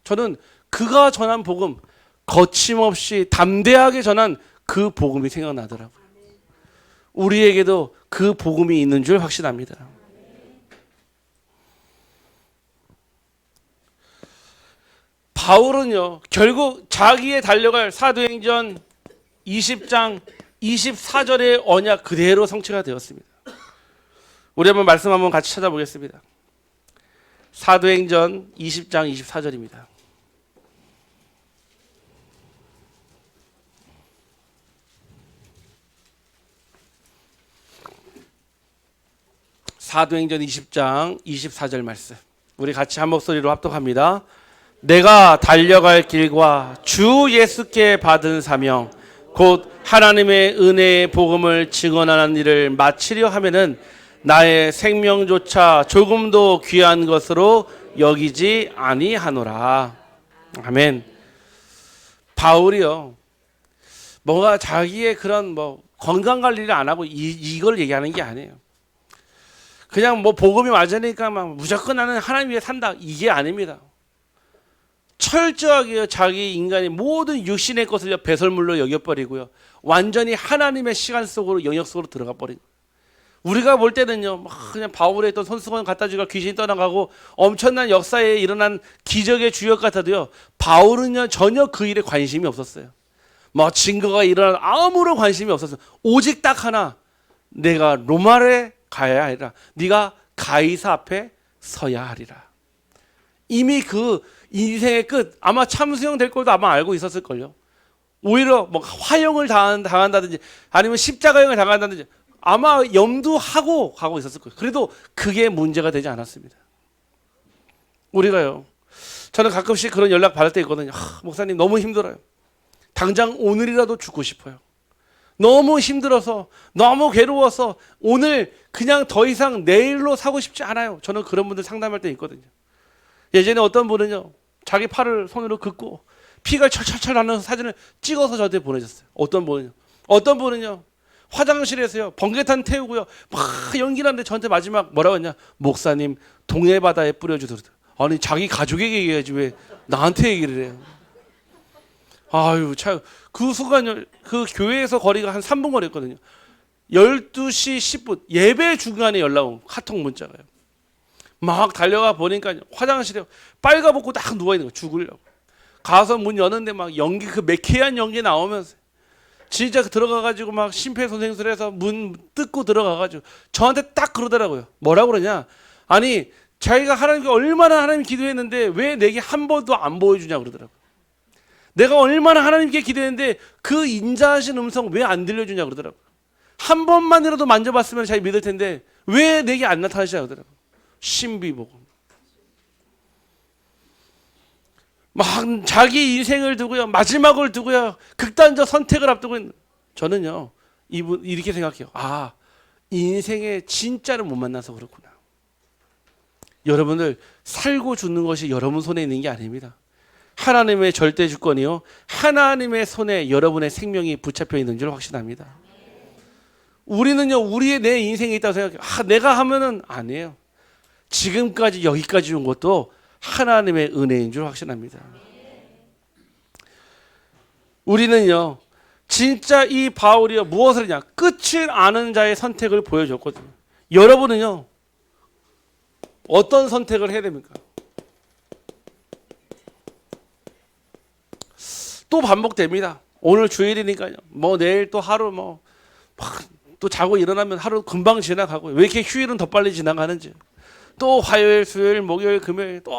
저는 그가 전한 복음 거침없이 담대하게 전한 그 복음이 생각나더라고요. 우리에게도 그 복음이 있는 줄 확신합니다. 바울은요 결국 자기의 달려갈 사도행전 20장 24절의 언약 그대로 성취가 되었습니다. 우리 한번 말씀 한번 같이 찾아보겠습니다. 사도행전 20장 24절입니다. 사도행전 20장 24절 말씀. 우리 같이 한 목소리로 합독합니다. 내가 달려갈 길과 주 예수께 받은 사명 곧 하나님의 은혜의 복음을 증언하는 일을 마치려 하면은 나의 생명조차 조금도 귀한 것으로 여기지 아니하노라. 아멘. 바울이요, 뭔가 자기의 그런 건강 관리를 안 하고 이걸 얘기하는 게 아니에요. 그냥 복음이 맞으니까 막 무조건 나는 하나님 위해 산다, 이게 아닙니다. 철저하게 자기 인간의 모든 육신의 것을 배설물로 여겨버리고요, 완전히 하나님의 시간 속으로, 영역 속으로 들어가 버린 거예요. 우리가 볼 때는요, 그냥 바울의 했던 손수건 갖다 주니까 귀신이 떠나가고 엄청난 역사에 일어난 기적의 주역 같아도요, 바울은요 전혀 그 일에 관심이 없었어요. 증거가 일어난 아무런 관심이 없었어요. 오직 딱 하나, 내가 로마에 가야 하리라. 네가 가이사 앞에 서야 하리라. 이미 그 인생의 끝, 아마 참수형 될 것도 아마 알고 있었을걸요. 오히려 화형을 당한다든지 아니면 십자가형을 당한다든지 아마 염두하고 가고 있었을 거예요. 그래도 그게 문제가 되지 않았습니다. 우리가요, 저는 가끔씩 그런 연락 받을 때 있거든요. 목사님 너무 힘들어요. 당장 오늘이라도 죽고 싶어요. 너무 힘들어서, 너무 괴로워서 오늘 그냥 더 이상 내일로 사고 싶지 않아요. 저는 그런 분들 상담할 때 있거든요. 예전에 어떤 분은요, 자기 팔을 손으로 긋고 피가 철철철 나는 사진을 찍어서 저한테 보내줬어요. 어떤 분은요 화장실에서요 번개탄 태우고요 막 연기하는데 저한테 마지막 뭐라고 했냐, 목사님 동해바다에 뿌려주더라고요. 아니 자기 가족에게 얘기해야지 왜 나한테 얘기를 해요. 아유 참, 그 순간 그 교회에서 거리가 한 3분 거리였거든요. 12시 10분 예배 중간에 연락 온 카톡 문자가요. 막 달려가 보니까 화장실에 빨가벗고 딱 누워있는 거예요. 죽으려고. 가서 문 여는데 막 연기, 그 매캐한 연기 나오면서 진짜 들어가가지고 막 심폐소생술해서 문 뜯고 들어가가지고 저한테 딱 그러더라고요. 뭐라고 그러냐, 아니 자기가 하나님께 얼마나 하나님 기도했는데 왜 내게 한 번도 안 보여주냐 그러더라고요. 내가 얼마나 하나님께 기도했는데 그 인자하신 음성 왜 안 들려주냐 그러더라고요. 한 번만이라도 만져봤으면 잘 믿을 텐데 왜 내게 안 나타나시냐 그러더라고요. 신비복음. 막 자기 인생을 두고요, 마지막을 두고요, 극단적 선택을 앞두고 있는, 저는요 이분 이렇게 생각해요. 인생의 진짜를 못 만나서 그렇구나. 여러분들 살고 죽는 것이 여러분 손에 있는 게 아닙니다. 하나님의 절대 주권이요, 하나님의 손에 여러분의 생명이 붙잡혀 있는 줄 확신합니다. 우리는요 우리의 내 인생에 있다고 생각해요. 내가 하면은 아니에요. 지금까지 여기까지 온 것도 하나님의 은혜인 줄 확신합니다. 우리는요 진짜 이 바울이요 무엇을 했냐, 끝을 아는 자의 선택을 보여줬거든요. 여러분은요 어떤 선택을 해야 됩니까? 또 반복됩니다. 오늘 주일이니까요, 내일 또 하루 또 자고 일어나면 하루 금방 지나가고, 왜 이렇게 휴일은 더 빨리 지나가는지, 또 화요일, 수요일, 목요일, 금요일 또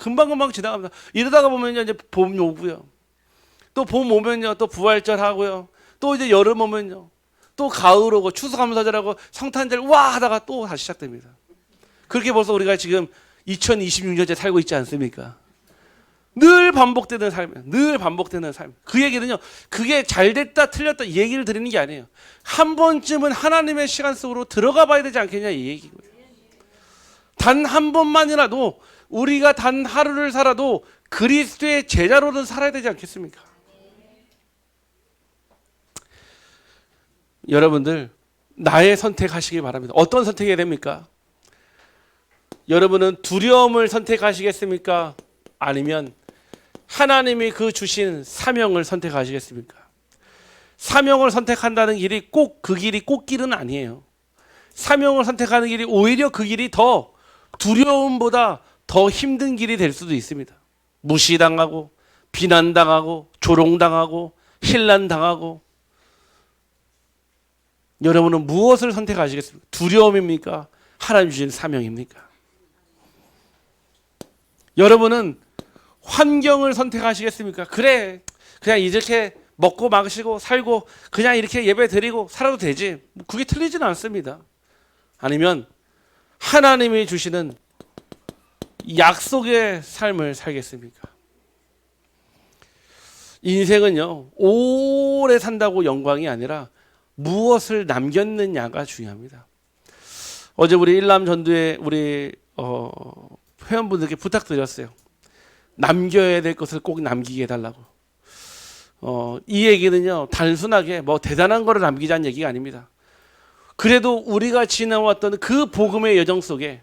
금방금방 지나갑니다. 이러다가 보면요 이제 봄 오고요, 또 봄 오면요 또 부활절 하고요, 또 이제 여름 오면요 또 가을 오고 추수감사절하고 성탄절 하다가 또 다시 시작됩니다. 그렇게 벌써 우리가 지금 2026년째 살고 있지 않습니까? 늘 반복되는 삶이에요. 늘 반복되는 삶. 그 얘기는요, 그게 잘됐다 틀렸다 얘기를 드리는 게 아니에요. 한 번쯤은 하나님의 시간 속으로 들어가 봐야 되지 않겠냐 이 얘기고요. 단 한 번만이라도 우리가 단 하루를 살아도 그리스도의 제자로는 살아야 되지 않겠습니까? 여러분들 나의 선택하시기 바랍니다. 어떤 선택해야 됩니까? 여러분은 두려움을 선택하시겠습니까? 아니면 하나님이 그 주신 사명을 선택하시겠습니까? 사명을 선택한다는 길이 꼭 그 길이 꽃길은 아니에요. 사명을 선택하는 길이 오히려 그 길이 더 두려움보다 더 힘든 길이 될 수도 있습니다. 무시당하고 비난당하고 조롱당하고 힐난당하고. 여러분은 무엇을 선택하시겠습니까? 두려움입니까? 하나님 주신 사명입니까? 여러분은 환경을 선택하시겠습니까? 그래, 그냥 이렇게 먹고 마시고 살고 그냥 이렇게 예배 드리고 살아도 되지, 그게 틀리지는 않습니다. 아니면 하나님이 주시는 약속의 삶을 살겠습니까? 인생은요, 오래 산다고 영광이 아니라 무엇을 남겼느냐가 중요합니다. 어제 우리 일남 전도에 우리 회원분들께 부탁드렸어요. 남겨야 될 것을 꼭 남기게 해달라고. 이 얘기는요, 단순하게 뭐 대단한 거를 남기자는 얘기가 아닙니다. 그래도 우리가 지나왔던 그 복음의 여정 속에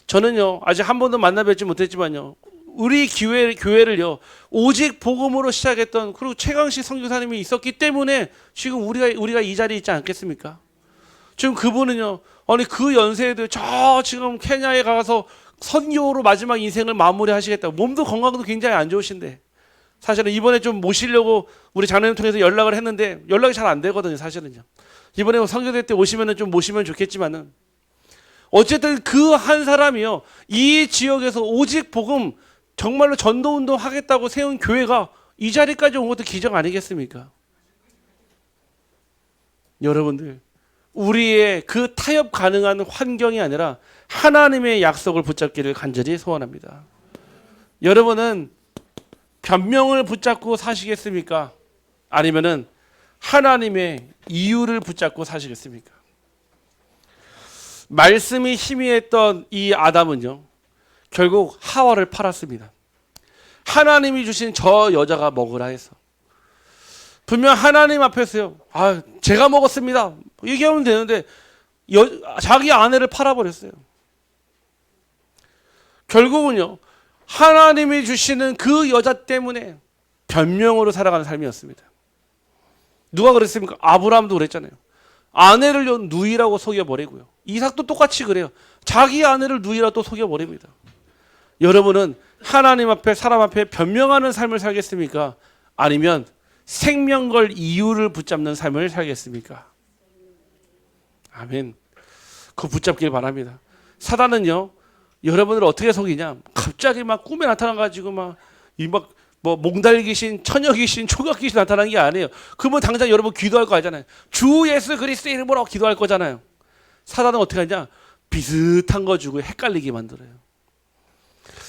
저는요, 아직 한 번도 만나뵙지 못했지만요, 우리 교회를요, 오직 복음으로 시작했던, 그리고 최강식 선교사님이 있었기 때문에 지금 우리가 이 자리에 있지 않겠습니까? 지금 그분은요, 아니 그 연세에도 저 지금 케냐에 가서 선교로 마지막 인생을 마무리하시겠다고, 몸도 건강도 굉장히 안 좋으신데, 사실은 이번에 좀 모시려고 우리 장로님 통해서 연락을 했는데 연락이 잘 안 되거든요, 사실은요. 이번에 선교대 때 오시면은 좀 모시면 좋겠지만은, 어쨌든 그 한 사람이요, 이 지역에서 오직 복음 정말로 전도운동 하겠다고 세운 교회가 이 자리까지 온 것도 기적 아니겠습니까? 여러분들, 우리의 그 타협 가능한 환경이 아니라 하나님의 약속을 붙잡기를 간절히 소원합니다. 여러분은 변명을 붙잡고 사시겠습니까? 아니면은 하나님의 이유를 붙잡고 사시겠습니까? 말씀이 희미했던 이 아담은요, 결국 하와를 팔았습니다. 하나님이 주신 저 여자가 먹으라 해서. 분명 하나님 앞에서요, 제가 먹었습니다 얘기하면 되는데 자기 아내를 팔아버렸어요. 결국은요, 하나님이 주시는 그 여자 때문에 변명으로 살아가는 삶이었습니다. 누가 그랬습니까? 아브라함도 그랬잖아요. 아내를 누이라고 속여버리고요. 이삭도 똑같이 그래요. 자기 아내를 누이라고 또 속여버립니다. 여러분은 하나님 앞에, 사람 앞에 변명하는 삶을 살겠습니까? 아니면 생명 걸 이유를 붙잡는 삶을 살겠습니까? 아멘. 그거 붙잡길 바랍니다. 사단은요, 여러분을 어떻게 속이냐? 갑자기 막 꿈에 나타나가지고 뭐 몽달 귀신, 처녀 귀신, 초각 귀신 나타나는 게 아니에요. 그러면 당장 여러분 기도할 거 알잖아요. 주 예수 그리스도의 이름으로 기도할 거잖아요. 사단은 어떻게 하냐? 비슷한 거 주고 헷갈리게 만들어요.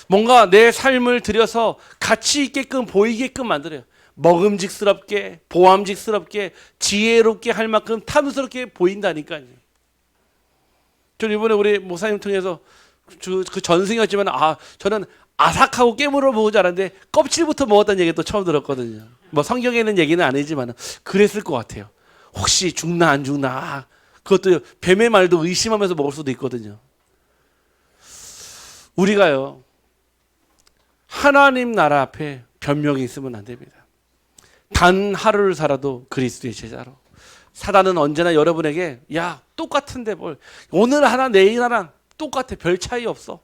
뭔가 내 삶을 들여서 가치 있게끔 보이게끔 만들어요. 먹음직스럽게, 보암직스럽게, 지혜롭게 할 만큼 탐스럽게 보인다니까요. 저 이번에 우리 목사님 통해서 그 전승이었지만, 저는 아삭하고 깨물어 먹은 줄 알았는데 껍질부터 먹었다는 얘기 또 처음 들었거든요. 뭐 성경에 있는 얘기는 아니지만 그랬을 것 같아요. 혹시 죽나 안 죽나, 그것도 뱀의 말도 의심하면서 먹을 수도 있거든요. 우리가요, 하나님 나라 앞에 변명이 있으면 안 됩니다. 단 하루를 살아도 그리스도의 제자로. 사단은 언제나 여러분에게 똑같은데 뭘, 오늘 하나 내일 하나 똑같아, 별 차이 없어.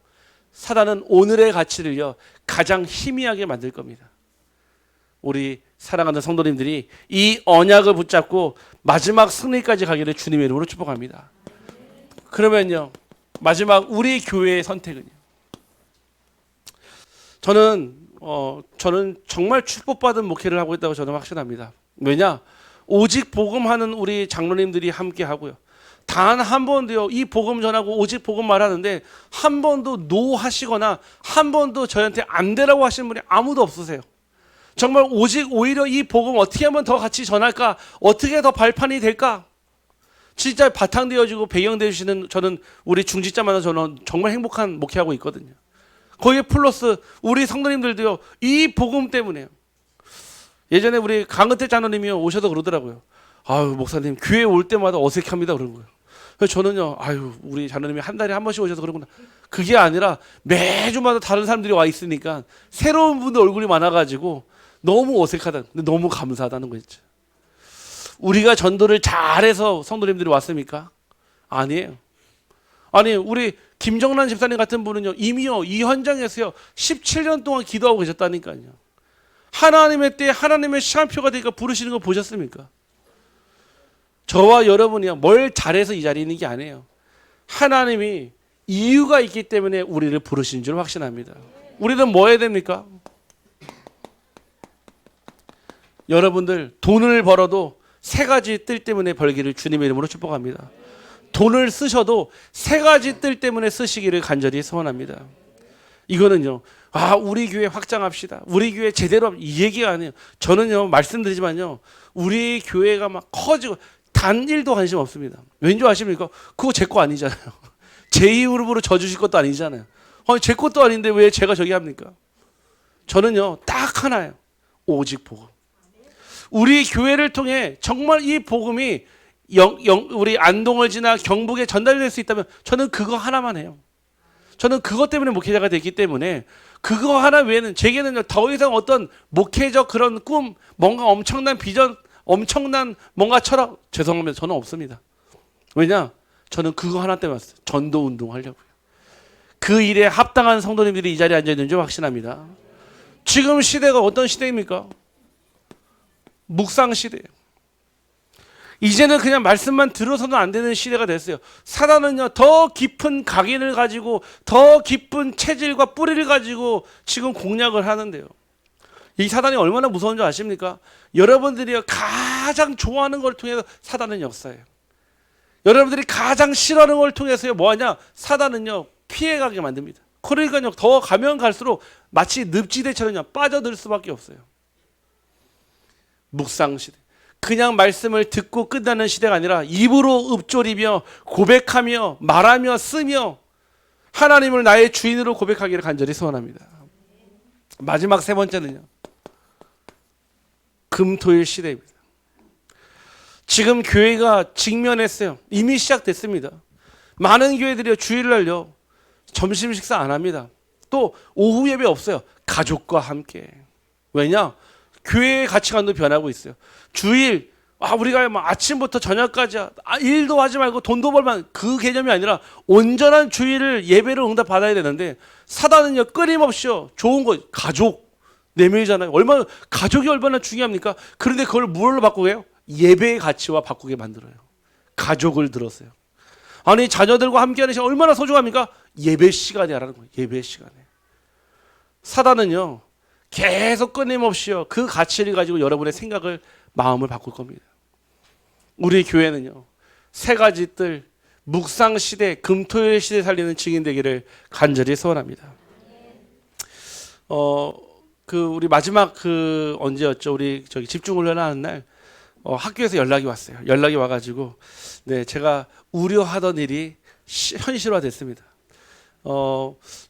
사단은 오늘의 가치를요, 가장 희미하게 만들 겁니다. 우리 사랑하는 성도님들이 이 언약을 붙잡고 마지막 승리까지 가기를 주님의 이름으로 축복합니다. 그러면요, 마지막 우리 교회의 선택은요, 저는 정말 축복받은 목회를 하고 있다고 저는 확신합니다. 왜냐? 오직 복음하는 우리 장로님들이 함께 하고요, 단 한 번도요, 이 복음 전하고 오직 복음 말하는데 한 번도 노 하시거나 한 번도 저한테 안 되라고 하시는 분이 아무도 없으세요. 정말 오히려 이 복음 어떻게 하면 더 같이 전할까, 어떻게 더 발판이 될까, 진짜 바탕되어지고 배경되어 주시는, 저는 우리 중직자마다 저는 정말 행복한 목회하고 있거든요. 거기에 플러스 우리 성도님들도요, 이 복음 때문에요. 예전에 우리 강은태 장로님이 오셔서 그러더라고요. 목사님 교회 올 때마다 어색합니다, 그런 거예요. 그래서 저는요, 우리 장로님이 한 달에 한 번씩 오셔서 그러구나. 그게 아니라 매주마다 다른 사람들이 와 있으니까 새로운 분들 얼굴이 많아가지고 너무 어색하다. 근데 너무 감사하다는 거 있죠. 우리가 전도를 잘해서 성도님들이 왔습니까? 아니에요. 아니, 우리 김정란 집사님 같은 분은요, 이미요 이 현장에서요 17년 동안 기도하고 계셨다니까요. 하나님의 때 하나님의 시간표가 되니까 부르시는 거 보셨습니까? 저와 여러분이요, 뭘 잘해서 이 자리에 있는 게 아니에요. 하나님이 이유가 있기 때문에 우리를 부르신 줄 확신합니다. 우리는 뭐 해야 됩니까? 여러분들 돈을 벌어도 세 가지 뜰 때문에 벌기를 주님의 이름으로 축복합니다. 돈을 쓰셔도 세 가지 뜰 때문에 쓰시기를 간절히 소원합니다. 이거는요, 우리 교회 확장합시다, 우리 교회 제대로, 이 얘기가 아니에요. 저는요, 말씀드리지만요, 우리 교회가 막 커지고 단 1도 관심 없습니다. 왠지 아십니까? 그거 제 거 아니잖아요. 제 이름으로 져 주실 것도 아니잖아요. 제 것도 아닌데 왜 제가 저기 합니까? 저는요, 딱 하나예요. 오직 복음. 우리 교회를 통해 정말 이 복음이 우리 안동을 지나 경북에 전달될 수 있다면 저는 그거 하나만 해요. 저는 그것 때문에 목회자가 됐기 때문에 그거 하나 외에는 제게는 더 이상 어떤 목회적 그런 꿈, 뭔가 엄청난 비전, 엄청난 뭔가 철학, 죄송합니다, 저는 없습니다. 왜냐? 저는 그거 하나 때문에 왔어요. 전도 운동 하려고요. 그 일에 합당한 성도님들이 이 자리에 앉아 있는 줄 확신합니다. 지금 시대가 어떤 시대입니까? 묵상 시대예요. 이제는 그냥 말씀만 들어서는 안 되는 시대가 됐어요. 사단은요, 더 깊은 각인을 가지고 더 깊은 체질과 뿌리를 가지고 지금 공략을 하는데요. 이 사단이 얼마나 무서운 줄 아십니까? 여러분들이 가장 좋아하는 걸 통해서 사단은 역사예요. 여러분들이 가장 싫어하는 걸 통해서요, 뭐하냐? 사단은요, 피해가게 만듭니다. 그러니까요, 더 가면 갈수록 마치 늪지대처럼 빠져들 수밖에 없어요. 묵상 시대. 그냥 말씀을 듣고 끝나는 시대가 아니라 입으로 읊조리며 고백하며 말하며 쓰며 하나님을 나의 주인으로 고백하기를 간절히 소원합니다. 마지막 세 번째는요, 금토일 시대입니다. 지금 교회가 직면했어요. 이미 시작됐습니다. 많은 교회들이 주일날요, 점심 식사 안 합니다. 또 오후 예배 없어요. 가족과 함께. 왜냐? 교회의 가치관도 변하고 있어요. 주일, 우리가 아침부터 저녁까지 일도 하지 말고 돈도 벌만, 그 개념이 아니라 온전한 주일을 예배를 응답받아야 되는데 사단은요, 끊임없이 좋은 거, 가족, 네 명이잖아요. 가족이 얼마나 중요합니까? 그런데 그걸 뭘로 바꾸게 해요? 예배의 가치와 바꾸게 만들어요. 가족을 들었어요. 아니, 자녀들과 함께하는 시간 얼마나 소중합니까? 예배 시간이라는 거예요. 예배 시간에. 사단은요, 계속 끊임없이요, 그 가치를 가지고 여러분의 생각을, 마음을 바꿀 겁니다. 우리 교회는요, 세 가지 뜰, 묵상 시대, 금토일 시대 살리는 증인 되기를 간절히 소원합니다. 우리 마지막 언제였죠? 우리 집중훈련 하는 날, 학교에서 연락이 왔어요. 연락이 와가지고, 네, 제가 우려하던 일이 현실화 됐습니다.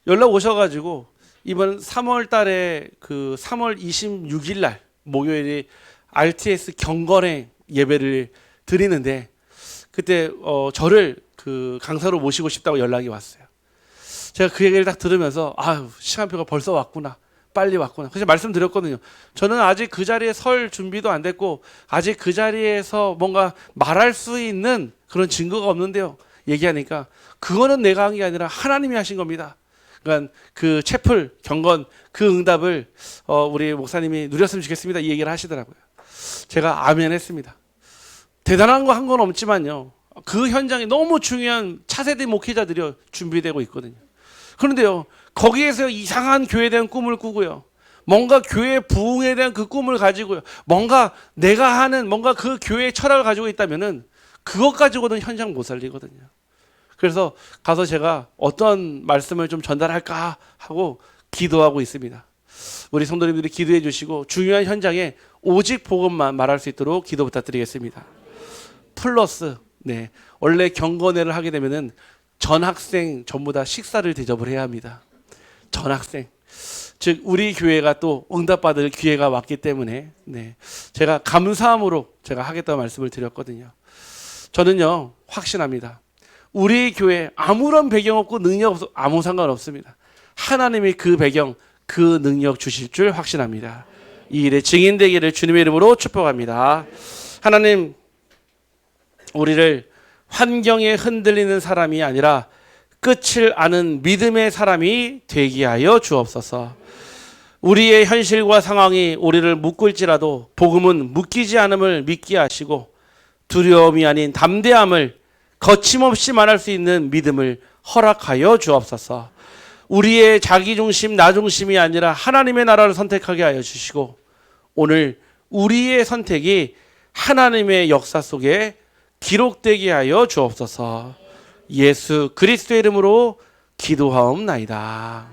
연락 오셔가지고, 이번 3월 달에 3월 26일 날 목요일에 RTS 경건의 예배를 드리는데, 그때 저를 강사로 모시고 싶다고 연락이 왔어요. 제가 그 얘기를 딱 들으면서 시간표가 벌써 왔구나, 빨리 왔구나. 그래서 말씀드렸거든요. 저는 아직 그 자리에 설 준비도 안 됐고 아직 그 자리에서 뭔가 말할 수 있는 그런 증거가 없는데요. 얘기하니까 그거는 내가 한 게 아니라 하나님이 하신 겁니다. 그러니까 그 채플 경건 그 응답을 우리 목사님이 누렸으면 좋겠습니다, 이 얘기를 하시더라고요. 제가 아멘 했습니다. 대단한 거 한 건 없지만요, 그 현장에 너무 중요한 차세대 목회자들이 준비되고 있거든요. 그런데요, 거기에서 이상한 교회에 대한 꿈을 꾸고요, 뭔가 교회 부흥에 대한 그 꿈을 가지고요, 뭔가 내가 하는 뭔가 그 교회의 철학을 가지고 있다면은 그것 가지고는 현장 못 살리거든요. 그래서 가서 제가 어떤 말씀을 좀 전달할까 하고 기도하고 있습니다. 우리 성도님들이 기도해 주시고 중요한 현장에 오직 복음만 말할 수 있도록 기도 부탁드리겠습니다. 플러스, 네, 원래 경건회를 하게 되면은 전 학생 전부 다 식사를 대접을 해야 합니다. 전 학생, 즉 우리 교회가 또 응답받을 기회가 왔기 때문에, 네, 제가 감사함으로 제가 하겠다고 말씀을 드렸거든요. 저는요, 확신합니다. 우리 교회 아무런 배경 없고 능력 없어 아무 상관없습니다. 하나님이 그 배경, 그 능력 주실 줄 확신합니다. 이 일의 증인 되기를 주님의 이름으로 축복합니다. 하나님, 우리를 환경에 흔들리는 사람이 아니라 끝을 아는 믿음의 사람이 되게 하여 주옵소서. 우리의 현실과 상황이 우리를 묶을지라도 복음은 묶이지 않음을 믿게 하시고 두려움이 아닌 담대함을 거침없이 말할 수 있는 믿음을 허락하여 주옵소서. 우리의 자기중심, 나중심이 아니라 하나님의 나라를 선택하게 하여 주시고 오늘 우리의 선택이 하나님의 역사 속에 기록되게 하여 주옵소서. 예수 그리스도의 이름으로 기도하옵나이다.